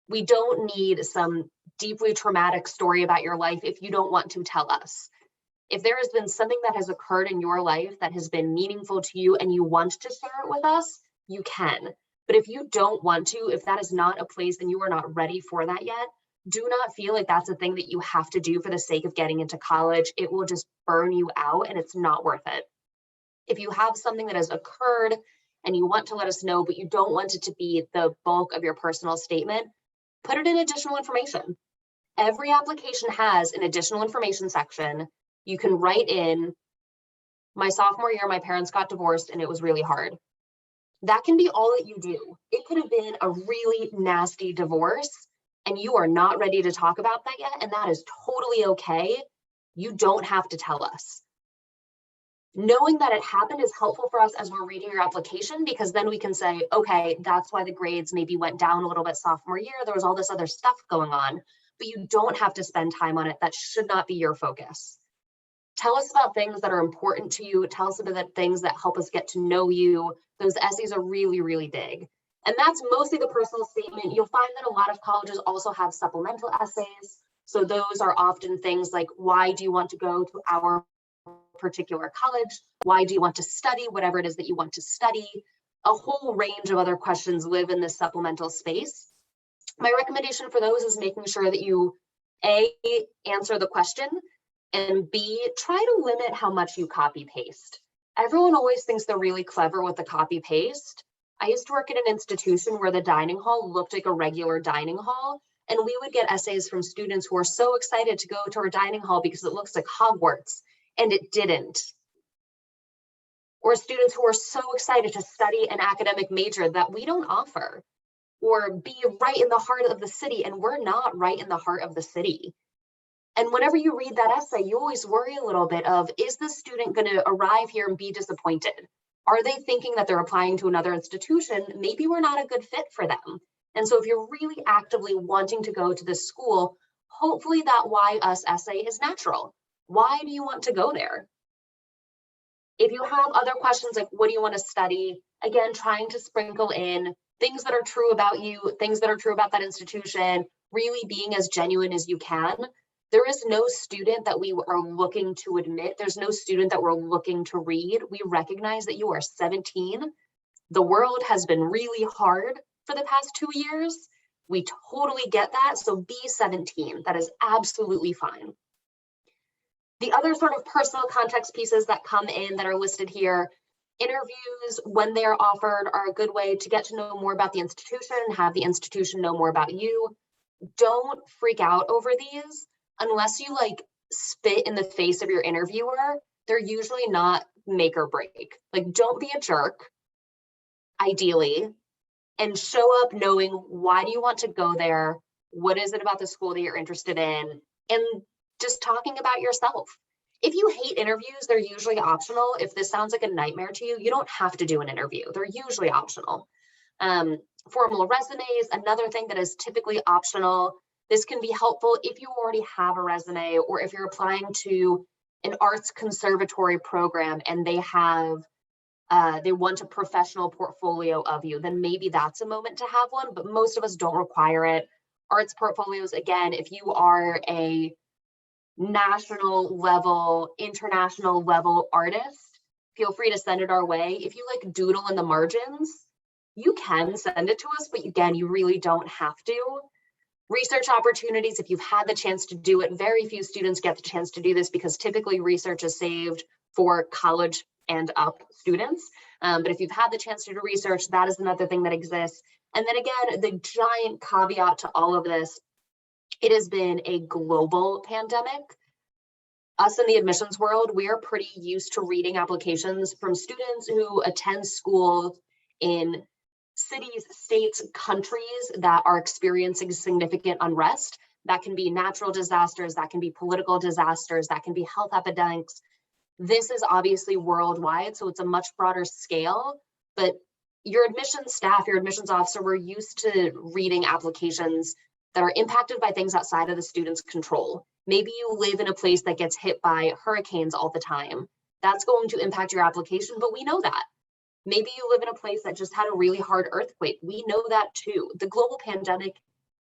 We don't need some deeply traumatic story about your life if you don't want to tell us. If there has been something that has occurred in your life that has been meaningful to you and you want to share it with us, you can. But if you don't want to, if that is not a place and you are not ready for that yet, do not feel like that's a thing that you have to do for the sake of getting into college. It will just burn you out and it's not worth it. If you have something that has occurred and you want to let us know, but you don't want it to be the bulk of your personal statement, put it in additional information. Every application has an additional information section. You can write in, my sophomore year, my parents got divorced and it was really hard. That can be all that you do. It could have been a really nasty divorce and you are not ready to talk about that yet, and that is totally okay. You don't have to tell us. Knowing that it happened is helpful for us as we're reading your application, because then we can say, okay, that's why the grades maybe went down a little bit sophomore year. There was all this other stuff going on, but you don't have to spend time on it. That should not be your focus. Tell us about things that are important to you. Tell us about things that help us get to know you. Those essays are really, really big. And that's mostly the personal statement. You'll find that a lot of colleges also have supplemental essays. So those are often things like, why do you want to go to our particular college? Why do you want to study whatever it is that you want to study? a whole range of other questions live in this supplemental space. My recommendation for those is making sure that you, A, answer the question, and B, try to limit how much you copy paste. Everyone always thinks they're really clever with the copy paste. I used to work at an institution where the dining hall looked like a regular dining hall, and we would get essays from students who are so excited to go to our dining hall because it looks like Hogwarts, and it didn't. Or students who are so excited to study an academic major that we don't offer, or be right in the heart of the city, and we're not right in the heart of the city. And whenever you read that essay, you always worry a little bit of, is the student going to arrive here and be disappointed? Are they thinking that they're applying to another institution? Maybe we're not a good fit for them. And so if you're really actively wanting to go to this school, hopefully that why us essay is natural. Why do you want to go there? If you have other questions like, what do you want to study? Again, trying to sprinkle in things that are true about you, things that are true about that institution, really being as genuine as you can. There is no student that we are looking to admit. There's no student that we're looking to read. We recognize that you are 17. The world has been really hard for the past 2 years. We totally get that. So be 17. That is absolutely fine. The other sort of personal context pieces that come in that are listed here, interviews when they are offered are a good way to get to know more about the institution, have the institution know more about you. Don't freak out over these unless you like spit in the face of your interviewer. They're usually not make or break. Like, don't be a jerk, ideally, and show up knowing why do you want to go there? What is it about the school that you're interested in? And just talking about yourself. If you hate interviews, they're usually optional. If this sounds like a nightmare to you, you don't have to do an interview. They're usually optional. Formal resumes, another thing that is typically optional. This can be helpful if you already have a resume or if you're applying to an arts conservatory program and they have, they want a professional portfolio of you, then maybe that's a moment to have one, but most of us don't require it. Arts portfolios, again, if you are a national level, international level artist, feel free to send it our way. If you like doodle in the margins, you can send it to us, but again, you really don't have to. Research opportunities, if you've had the chance to do it, very few students get the chance to do this because typically research is saved for college and up students. But if you've had the chance to do research, that is another thing that exists. And then again, the giant caveat to all of this, it has been a global pandemic. Us in the admissions world, we are pretty used to reading applications from students who attend school in cities, states, countries that are experiencing significant unrest. That can be natural disasters, that can be political disasters, that can be health epidemics. This is obviously worldwide, so it's a much broader scale, but your admissions staff, your admissions officer, we're used to reading applications that are impacted by things outside of the student's control. Maybe you live in a place that gets hit by hurricanes all the time. That's going to impact your application, but we know that. Maybe you live in a place that just had a really hard earthquake. We know that too. The global pandemic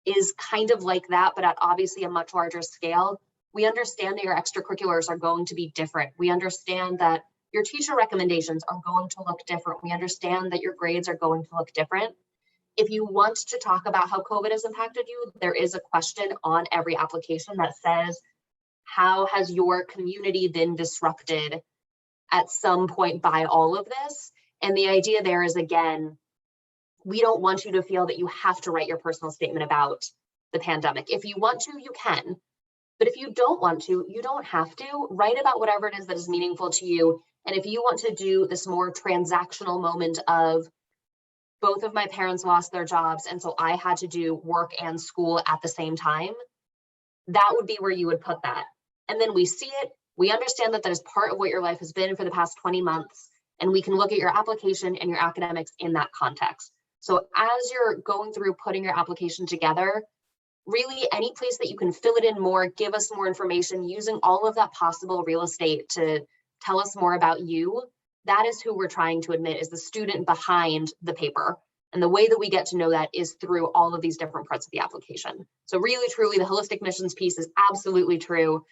is kind of like that, but at obviously a much larger scale. We understand that your extracurriculars are going to be different. We understand that your teacher recommendations are going to look different. We understand that your grades are going to look different. If you want to talk about how COVID has impacted you, there is a question on every application that says, how has your community been disrupted at some point by all of this? And the idea there is, again, we don't want you to feel that you have to write your personal statement about the pandemic. If you want to, you can. But if you don't want to, you don't have to. Write about whatever it is that is meaningful to you. And if you want to do this more transactional moment of both of my parents lost their jobs, and so I had to do work and school at the same time, that would be where you would put that. And then we see it. We understand that that is part of what your life has been for the past 20 months. And we can look at your application and your academics in that context. So as you're going through putting your application together, really any place that you can fill it in more, give us more information, using all of that possible real estate to tell us more about you, that is who we're trying to admit is the student behind the paper. And the way that we get to know that is through all of these different parts of the application. So really, truly, the holistic admissions piece is absolutely true.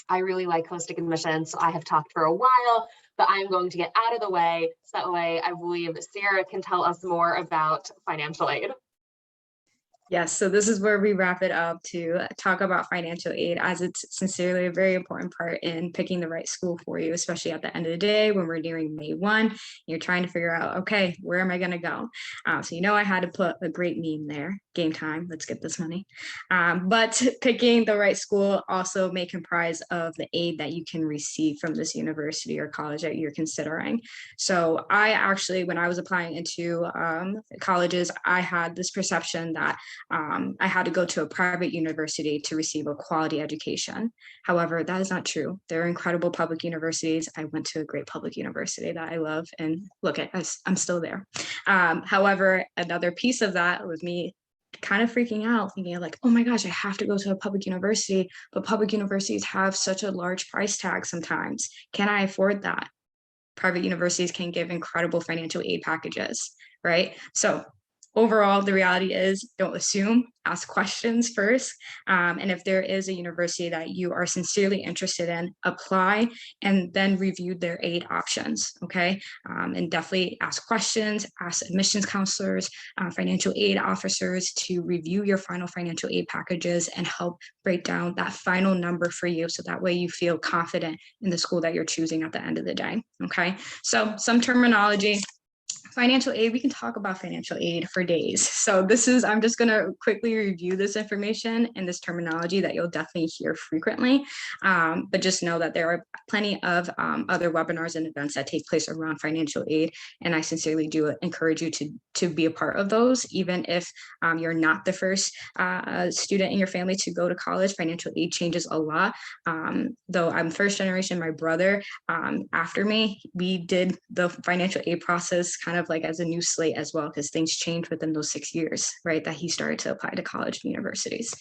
I really like holistic admissions. So I have talked for a while that I'm going to get out of the way. So that way I believe Sierra can tell us more about financial aid. Yes, so this is where we wrap it up to talk about financial aid, as it's sincerely a very important part in picking the right school for you, especially at the end of the day when we're nearing May 1. You're trying to figure out, okay, where am I going to go? So I had to put a great meme there. Game time, let's get this money. But picking the right school also may comprise of the aid that you can receive from this university or college that you're considering. So I actually, when I was applying into colleges, I had this perception that I had to go to a private university to receive a quality education. However, that is not true. There are incredible public universities. I went to a great public university that I love, and look at us, I'm still there. However, another piece of that was me kind of freaking out, thinking like, oh my gosh, I have to go to a public university, but public universities have such a large price tag sometimes. Can I afford that? Private universities can give incredible financial aid packages, right? So overall, the reality is don't assume, ask questions first. And if there is a university that you are sincerely interested in, apply and then review their aid options, okay? And definitely ask questions, ask admissions counselors, financial aid officers to review your final financial aid packages and help break down that final number for you. So that way you feel confident in the school that you're choosing at the end of the day, okay? So some terminology. Financial aid, we can talk about financial aid for days. So I'm just going to quickly review this information and this terminology that you'll definitely hear frequently. But just know that there are plenty of other webinars and events that take place around financial aid. And I sincerely do encourage you to be a part of those, even if you're not the first student in your family to go to college. Financial aid changes a lot. Though I'm first generation, my brother after me, we did the financial aid process kind of like as a new slate as well, because things changed within those 6 years, right, that he started to apply to college and universities.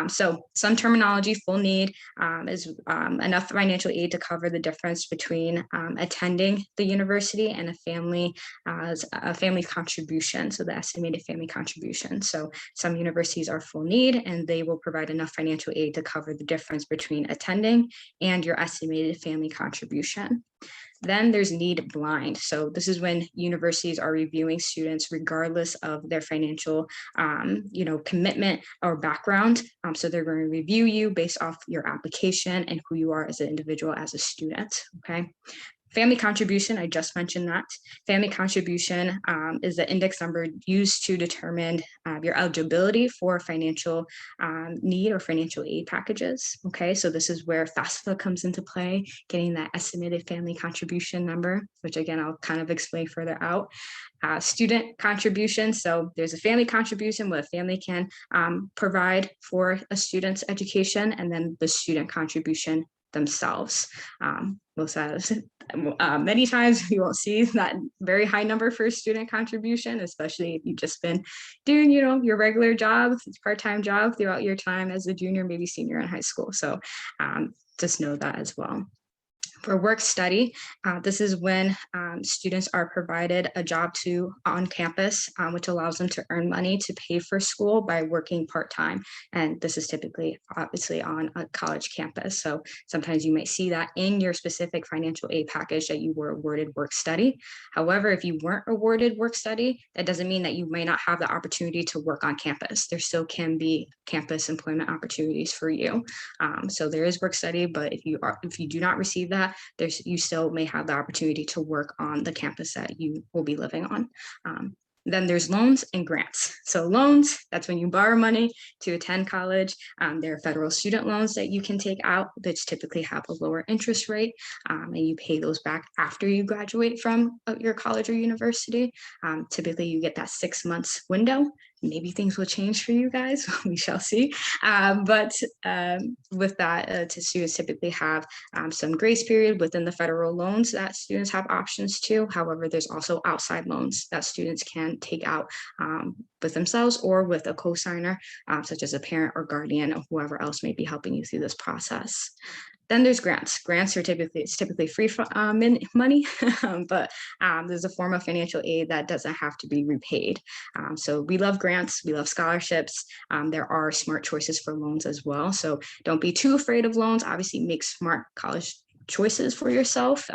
So some terminology: full need is enough financial aid to cover the difference between attending the university and a family contribution, so the estimated family contribution. So some universities are full need, and they will provide enough financial aid to cover the difference between attending and your estimated family contribution. Then there's need blind. So this is when universities are reviewing students regardless of their financial, commitment or background. So they're going to review you based off your application and who you are as an individual, as a student, okay? Family contribution, I just mentioned that. Family contribution is the index number used to determine your eligibility for financial need or financial aid packages. Okay, so this is where FAFSA comes into play, getting that estimated family contribution number, which again, I'll kind of explain further out. Student contribution. So there's a family contribution, what a family can provide for a student's education, and then the student contribution themselves. Many times you won't see that very high number for student contribution, especially if you've just been doing, your regular job, part-time job throughout your time as a junior, maybe senior in high school. So just know that as well. For work study, this is when students are provided a job on campus, which allows them to earn money to pay for school by working part-time. And this is typically, obviously, on a college campus. So sometimes you might see that in your specific financial aid package that you were awarded work study. However, if you weren't awarded work study, that doesn't mean that you may not have the opportunity to work on campus. There still can be campus employment opportunities for you. So there is work study, but if you do not receive that, you still may have the opportunity to work on the campus that you will be living on. Then there's loans and grants. So loans, that's when you borrow money to attend college. There are federal student loans that you can take out, which typically have a lower interest rate, and you pay those back after you graduate from your college or university. Typically, you get that 6 months window. Maybe things will change for you guys. We shall see. But with that, students typically have some grace period within the federal loans that students have options to. However, there's also outside loans that students can take out with themselves or with a co-signer, such as a parent or guardian or whoever else may be helping you through this process. Then there's grants. Grants are typically free money, but there's a form of financial aid that doesn't have to be repaid. So we love grants, we love scholarships. There are smart choices for loans as well. So don't be too afraid of loans. Obviously, make smart college choices for yourself.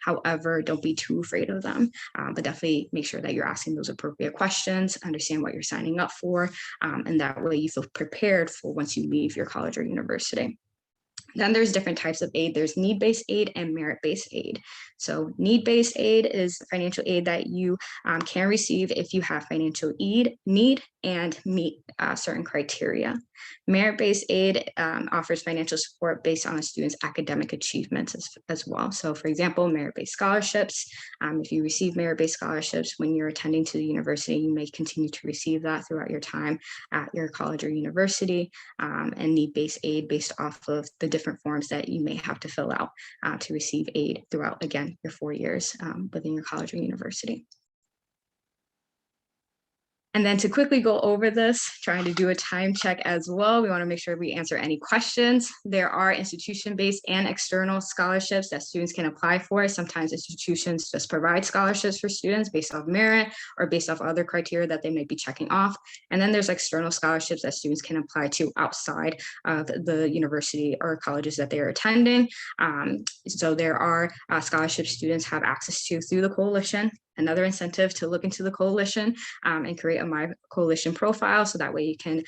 However, don't be too afraid of them, but definitely make sure that you're asking those appropriate questions, understand what you're signing up for, and that way you feel prepared for once you leave your college or university. Then there's different types of aid. There's need-based aid and merit-based aid. So need-based aid is financial aid that you can receive if you have financial need and meet certain criteria. Merit-based aid offers financial support based on a student's academic achievements as well. So for example, merit-based scholarships. If you receive merit-based scholarships when you're attending to the university, you may continue to receive that throughout your time at your college or university, and need-based aid based off of the different forms that you may have to fill out to receive aid throughout, again, your 4 years within your college or university. And then to quickly go over this, trying to do a time check as well, we want to make sure we answer any questions. There are institution-based and external scholarships that students can apply for. Sometimes institutions just provide scholarships for students based off merit or based off other criteria that they may be checking off. And then there's external scholarships that students can apply to outside of the university or colleges that they are attending. So there are scholarships students have access to through the coalition. Another incentive to look into the coalition and create a My Coalition profile. So that way you can,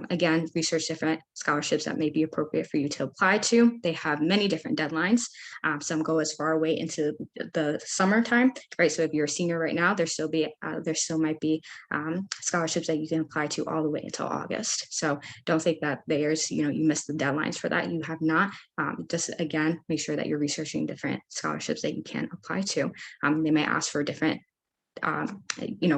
again, research different scholarships that may be appropriate for you to apply to. They have many different deadlines. Some go as far away into the summertime, right? So if you're a senior right now, there still might be scholarships that you can apply to all the way until August. So don't think that there's, you missed the deadlines for that. You have not. Just again, make sure that you're researching different scholarships that you can apply to. They may ask for different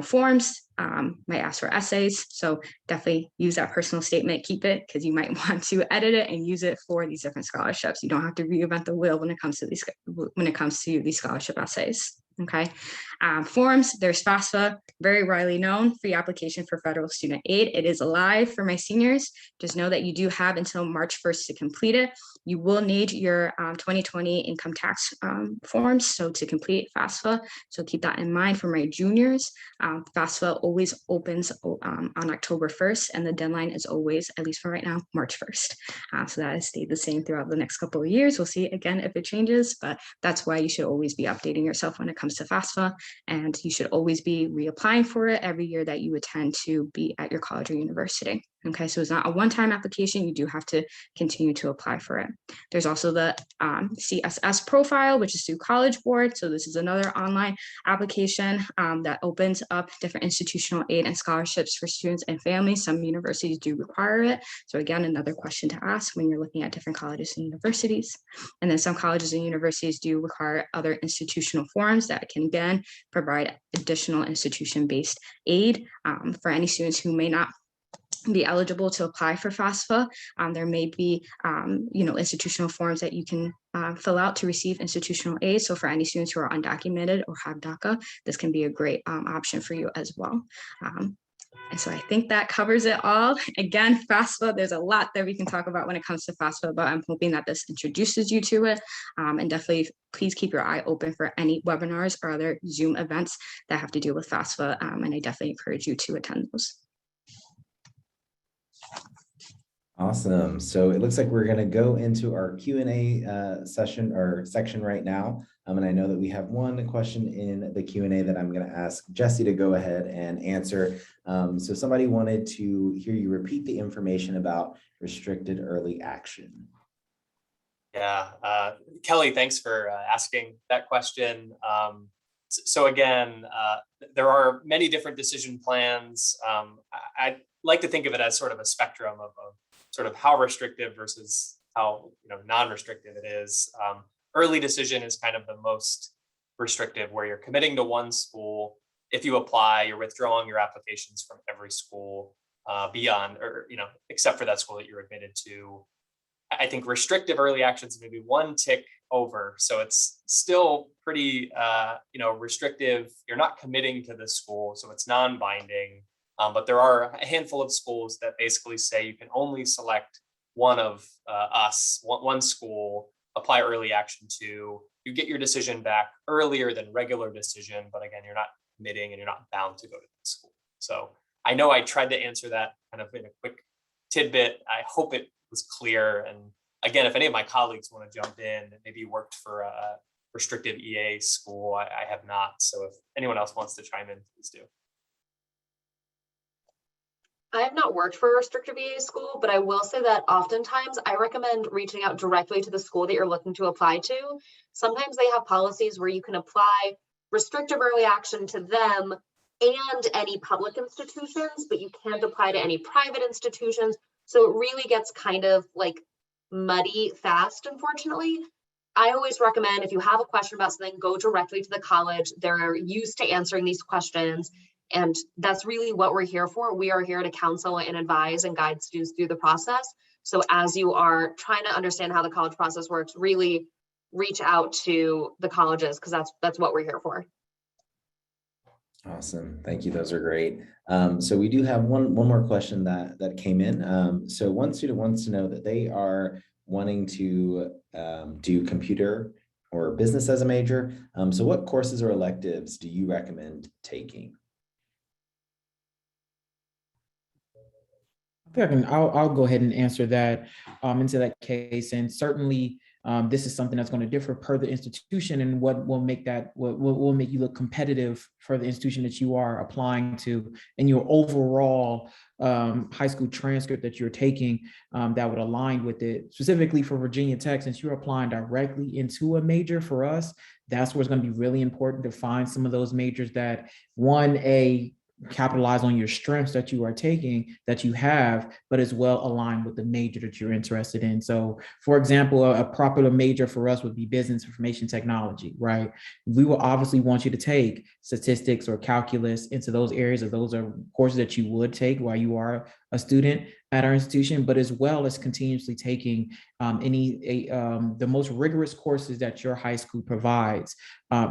forms, might ask for essays. So definitely use that personal statement, keep it, because you might want to edit it and use it for these different scholarships. You don't have to reinvent the wheel when it comes to these scholarship essays. Okay. Forms, there's FAFSA, very widely known, free application for federal student aid. It is live for my seniors. Just know that you do have until March 1st to complete it. You will need your 2020 income tax forms, so to complete FAFSA. So keep that in mind for my juniors. FAFSA always opens on October 1st, and the deadline is always, at least for right now, March 1st. So that has stayed the same throughout the next couple of years. We'll see again if it changes, but that's why you should always be updating yourself when it comes to FAFSA, and you should always be reapplying for it every year that you attend to be at your college or university. Okay, so it's not a one-time application. You do have to continue to apply for it. There's also the CSS profile, which is through College Board. So this is another online application that opens up different institutional aid and scholarships for students and families. Some universities do require it. So again, another question to ask when you're looking at different colleges and universities. And then some colleges and universities do require other institutional forms that can, again, provide additional institution-based aid for any students who may not be eligible to apply for FAFSA. There may be, institutional forms that you can fill out to receive institutional aid. So for any students who are undocumented or have DACA, this can be a great option for you as well. And so I think that covers it all. Again, FAFSA, there's a lot that we can talk about when it comes to FAFSA, but I'm hoping that this introduces you to it. And definitely, please keep your eye open for any webinars or other Zoom events that have to do with FAFSA. And I definitely encourage you to attend those. Awesome. So it looks like we're going to go into our Q&A session or section right now. And I know that we have one question in the Q&A that I'm going to ask Jesse to go ahead and answer. So somebody wanted to hear you repeat the information about restricted early action. Yeah, Kelly, thanks for asking that question. So again, there are many different decision plans. I'd like to think of it as sort of a spectrum of sort of how restrictive versus how non-restrictive it is. Early decision is kind of the most restrictive, where you're committing to one school. If you apply, you're withdrawing your applications from every school beyond, or except for that school that you're admitted to. I think restrictive early actions maybe one tick over, so it's still pretty restrictive. You're not committing to this school, so it's non-binding. But there are a handful of schools that basically say you can only select one of one school, apply early action to. You get your decision back earlier than regular decision, but again, you're not committing and you're not bound to go to the school. So I know I tried to answer that kind of in a quick tidbit. I hope it was clear, and Again, if any of my colleagues want to jump in, maybe you worked for a restrictive EA school, I have not. So if anyone else wants to chime in, please do. I have not worked for a restrictive EA school, but I will say that oftentimes I recommend reaching out directly to the school that you're looking to apply to. Sometimes they have policies where you can apply restrictive early action to them and any public institutions, but you can't apply to any private institutions. So it really gets kind of like muddy fast, unfortunately. I always recommend if you have a question about something, go directly to the college. They're used to answering these questions. And that's really what we're here for. We are here to counsel and advise and guide students through the process. So as you are trying to understand how the college process works, really reach out to the colleges, because that's what we're here for. Awesome. Thank you. Those are great. So we do have one more question that came in. So one student wants to know that they are wanting to do computer or business as a major. So what courses or electives do you recommend taking? I'll go ahead and answer that into that case. And certainly this is something that's going to differ per the institution, and what will make you look competitive for the institution that you are applying to, and your overall high school transcript that you're taking that would align with it. Specifically for Virginia Tech, since you're applying directly into a major, for us, that's where it's going to be really important to find some of those majors that capitalize on your strengths that you are taking, that you have, but as well align with the major that you're interested in. So for example, a popular major for us would be business information technology, right? We will obviously want you to take statistics or calculus into those areas, of those are courses that you would take while you are a student at our institution, but as well as continuously taking the most rigorous courses that your high school provides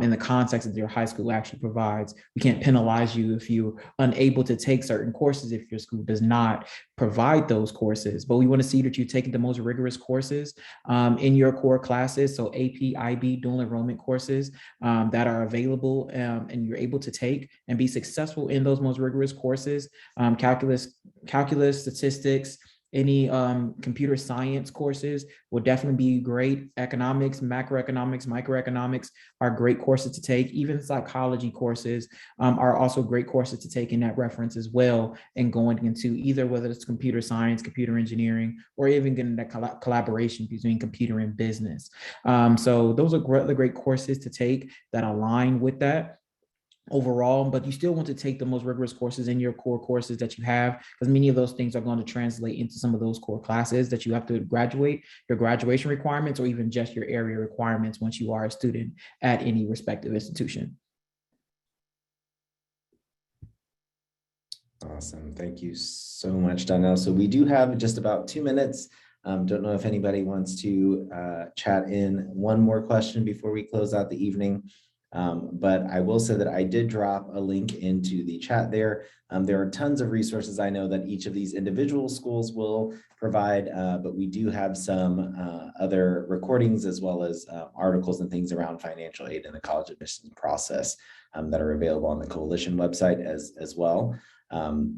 in the context that your high school actually provides. We can't penalize you if you're unable to take certain courses if your school does not provide those courses, but we want to see that you're taking the most rigorous courses in your core classes. So AP, IB, dual enrollment courses that are available and you're able to take and be successful in those most rigorous courses. Calculus, statistics, any computer science courses will definitely be great. Economics, macroeconomics, microeconomics are great courses to take. Even psychology courses are also great courses to take in that reference as well, and going into either whether it's computer science, computer engineering, or even getting that collaboration between computer and business. So those are the great courses to take that align with that overall, but you still want to take the most rigorous courses in your core courses that you have, because many of those things are going to translate into some of those core classes that you have to graduate, your graduation requirements, or even just your area requirements once you are a student at any respective institution. Awesome. Thank you so much, Donnell. So we do have just about 2 minutes. Don't know if anybody wants to chat in one more question before we close out the evening. But I will say that I did drop a link into the chat there. There are tons of resources I know that each of these individual schools will provide, but we do have some other recordings as well as articles and things around financial aid in the college admissions process that are available on the coalition website as well.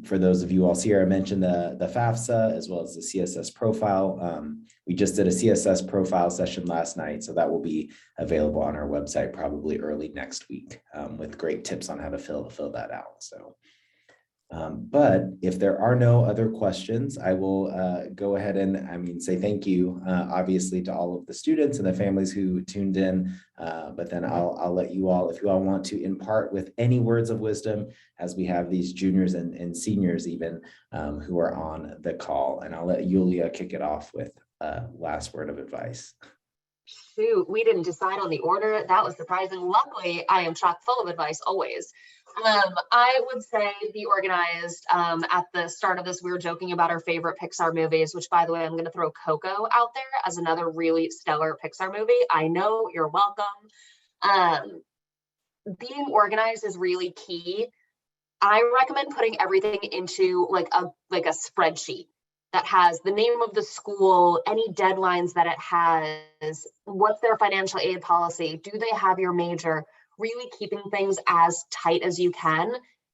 For those of you all see here, I mentioned the FAFSA as well as the CSS profile. We just did a CSS profile session last night, so that will be available on our website probably early next week with great tips on how to fill that out. So, but if there are no other questions, I will go ahead and say thank you, obviously, to all of the students and the families who tuned in. But then I'll let you all, if you all want to impart with any words of wisdom, as we have these juniors and seniors even who are on the call. And I'll let Yulia kick it off with last word of advice. Shoot, we didn't decide on the order. That was surprising. Luckily, I am chock full of advice always. I would say be organized. At the start of this, we were joking about our favorite Pixar movies, which, by the way, I'm going to throw Coco out there as another really stellar Pixar movie. I know, you're welcome. Being organized is really key. I recommend putting everything into like a spreadsheet that has the name of the school, any deadlines that it has, what's their financial aid policy, do they have your major, really keeping things as tight as you can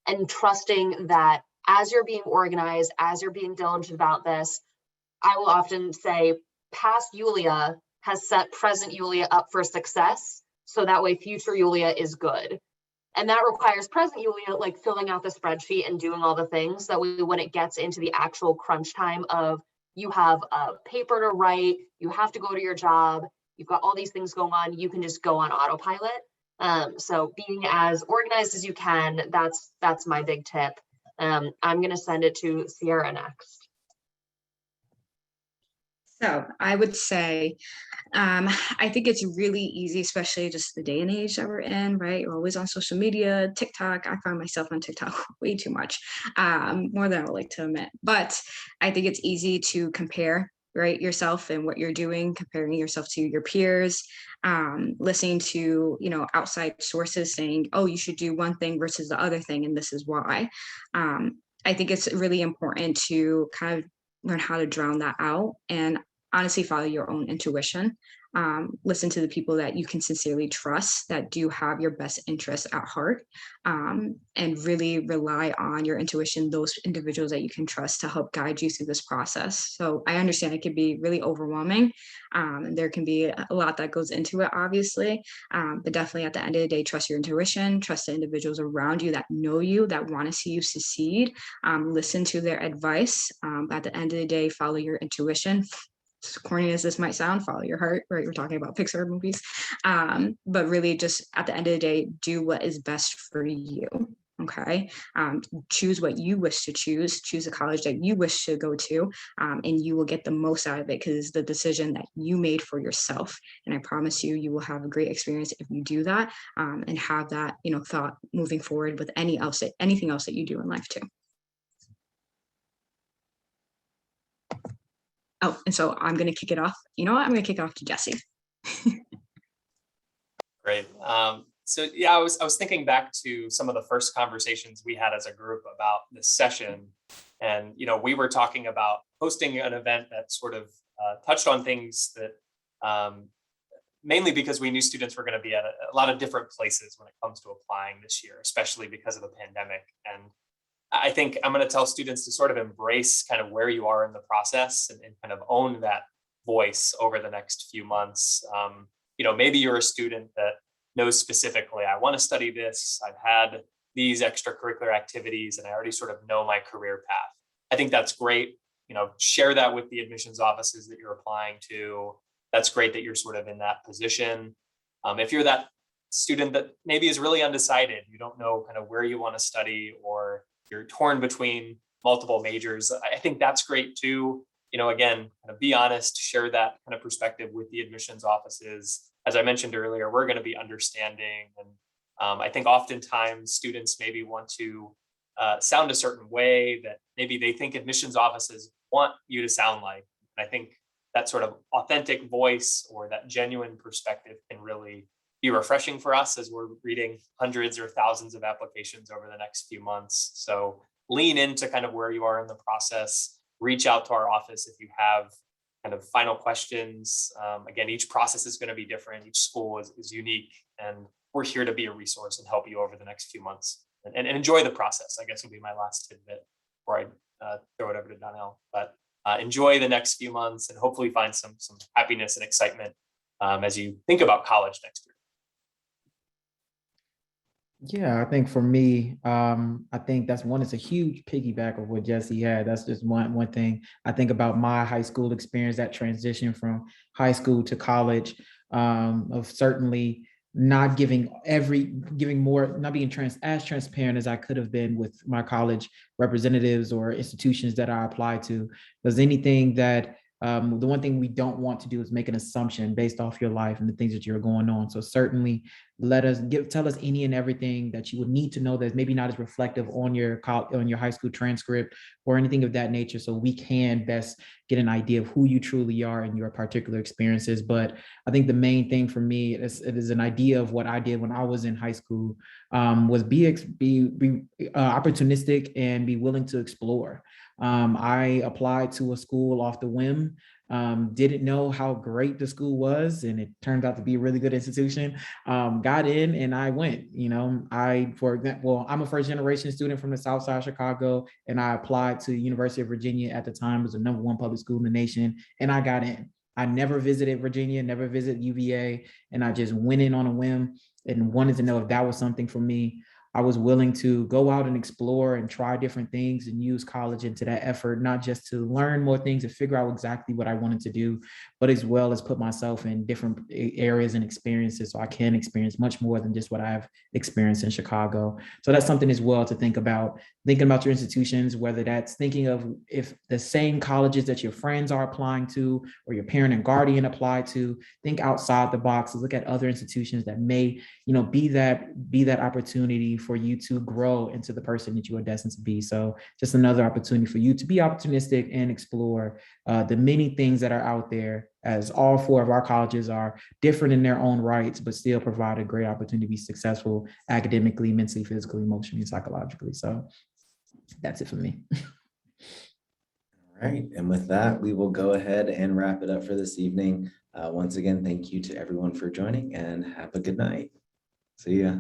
and trusting that as you're being organized, as you're being diligent about this, I will often say, past Yulia has set present Yulia up for success. So that way future Yulia is good. And that requires present Yulia like filling out the spreadsheet and doing all the things that when it gets into the actual crunch time of you have a paper to write, you have to go to your job, you've got all these things going on, you can just go on autopilot. So being as organized as you can, that's my big tip. I'm gonna send it to Sierra next. So I would say, I think it's really easy, especially just the day and age that we're in, right? We're always on social media, TikTok. I find myself on TikTok way too much, more than I would like to admit. But I think it's easy to compare, right, yourself and what you're doing, comparing yourself to your peers, listening to, outside sources saying, oh, you should do one thing versus the other thing, and this is why. I think it's really important to kind of learn how to drown that out and honestly follow your own intuition. Listen to the people that you can sincerely trust that do have your best interests at heart, and really rely on your intuition, those individuals that you can trust to help guide you through this process. So I understand it can be really overwhelming. And there can be a lot that goes into it, obviously, but definitely at the end of the day, trust your intuition, trust the individuals around you that know you, that want to see you succeed, listen to their advice. But at the end of the day, follow your intuition. As corny as this might sound, follow your heart, right? We're talking about Pixar movies. But really just at the end of the day, do what is best for you. Okay. Choose what you wish to choose the college that you wish to go to, and you will get the most out of it because it's the decision that you made for yourself. And I promise you, you will have a great experience if you do that, and have that, thought moving forward with anything else that you do in life too. Oh, and so I'm going to kick it off. You know what? I'm going to kick it off to Jesse. Great. So yeah, I was thinking back to some of the first conversations we had as a group about this session, and we were talking about hosting an event that sort of touched on things that mainly because we knew students were going to be at a lot of different places when it comes to applying this year, especially because of the pandemic. And I think I'm going to tell students to sort of embrace kind of where you are in the process and kind of own that voice over the next few months. Maybe you're a student that knows specifically, I want to study this, I've had these extracurricular activities, and I already sort of know my career path. I think that's great. Share that with the admissions offices that you're applying to. That's great that you're sort of in that position. If you're that student that maybe is really undecided, you don't know kind of where you want to study, or you're torn between multiple majors, I think that's great too. Again, kind of be honest, share that kind of perspective with the admissions offices. As I mentioned earlier, we're going to be understanding. And I think oftentimes students maybe want to sound a certain way that maybe they think admissions offices want you to sound like. And I think that sort of authentic voice or that genuine perspective can really be refreshing for us as we're reading hundreds or thousands of applications over the next few months. So lean into kind of where you are in the process, reach out to our office if you have kind of final questions. Again, each process is going to be different. Each school is unique, and we're here to be a resource and help you over the next few months and enjoy the process, I guess would be my last tidbit before I throw it over to Donnell. But enjoy the next few months and hopefully find some happiness and excitement as you think about college next year. Yeah, I think for me, I think it's a huge piggyback of what Jesse had. That's just one thing. I think about my high school experience, that transition from high school to college, of certainly not being as transparent as I could have been with my college representatives or institutions that I applied to. Because anything that the one thing we don't want to do is make an assumption based off your life and the things that you're going on. So certainly tell us any and everything that you would need to know that's maybe not as reflective on your high school transcript or anything of that nature, so we can best get an idea of who you truly are and your particular experiences. But I think the main thing for me is an idea of what I did when I was in high school, was be opportunistic and be willing to explore. I applied to a school off the whim, didn't know how great the school was, and it turned out to be a really good institution. Got in and I went. For example, I'm a first generation student from the South Side of Chicago, and I applied to University of Virginia at the time. It was the #1 public school in the nation, and I got in. I never visited Virginia, never visited UVA, and I just went in on a whim and wanted to know if that was something for me. I was willing to go out and explore and try different things and use college into that effort, not just to learn more things and figure out exactly what I wanted to do, but as well as put myself in different areas and experiences so I can experience much more than just what I've experienced in Chicago. So that's something as well to think about, thinking about your institutions, whether that's thinking of if the same colleges that your friends are applying to or your parent and guardian apply to, think outside the box, look at other institutions that may, be that opportunity for you to grow into the person that you are destined to be. So just another opportunity for you to be opportunistic and explore the many things that are out there, as all 4 of our colleges are different in their own rights, but still provide a great opportunity to be successful academically, mentally, physically, emotionally, psychologically. So that's it for me. All right, and with that, we will go ahead and wrap it up for this evening. Once again, thank you to everyone for joining and have a good night. See ya.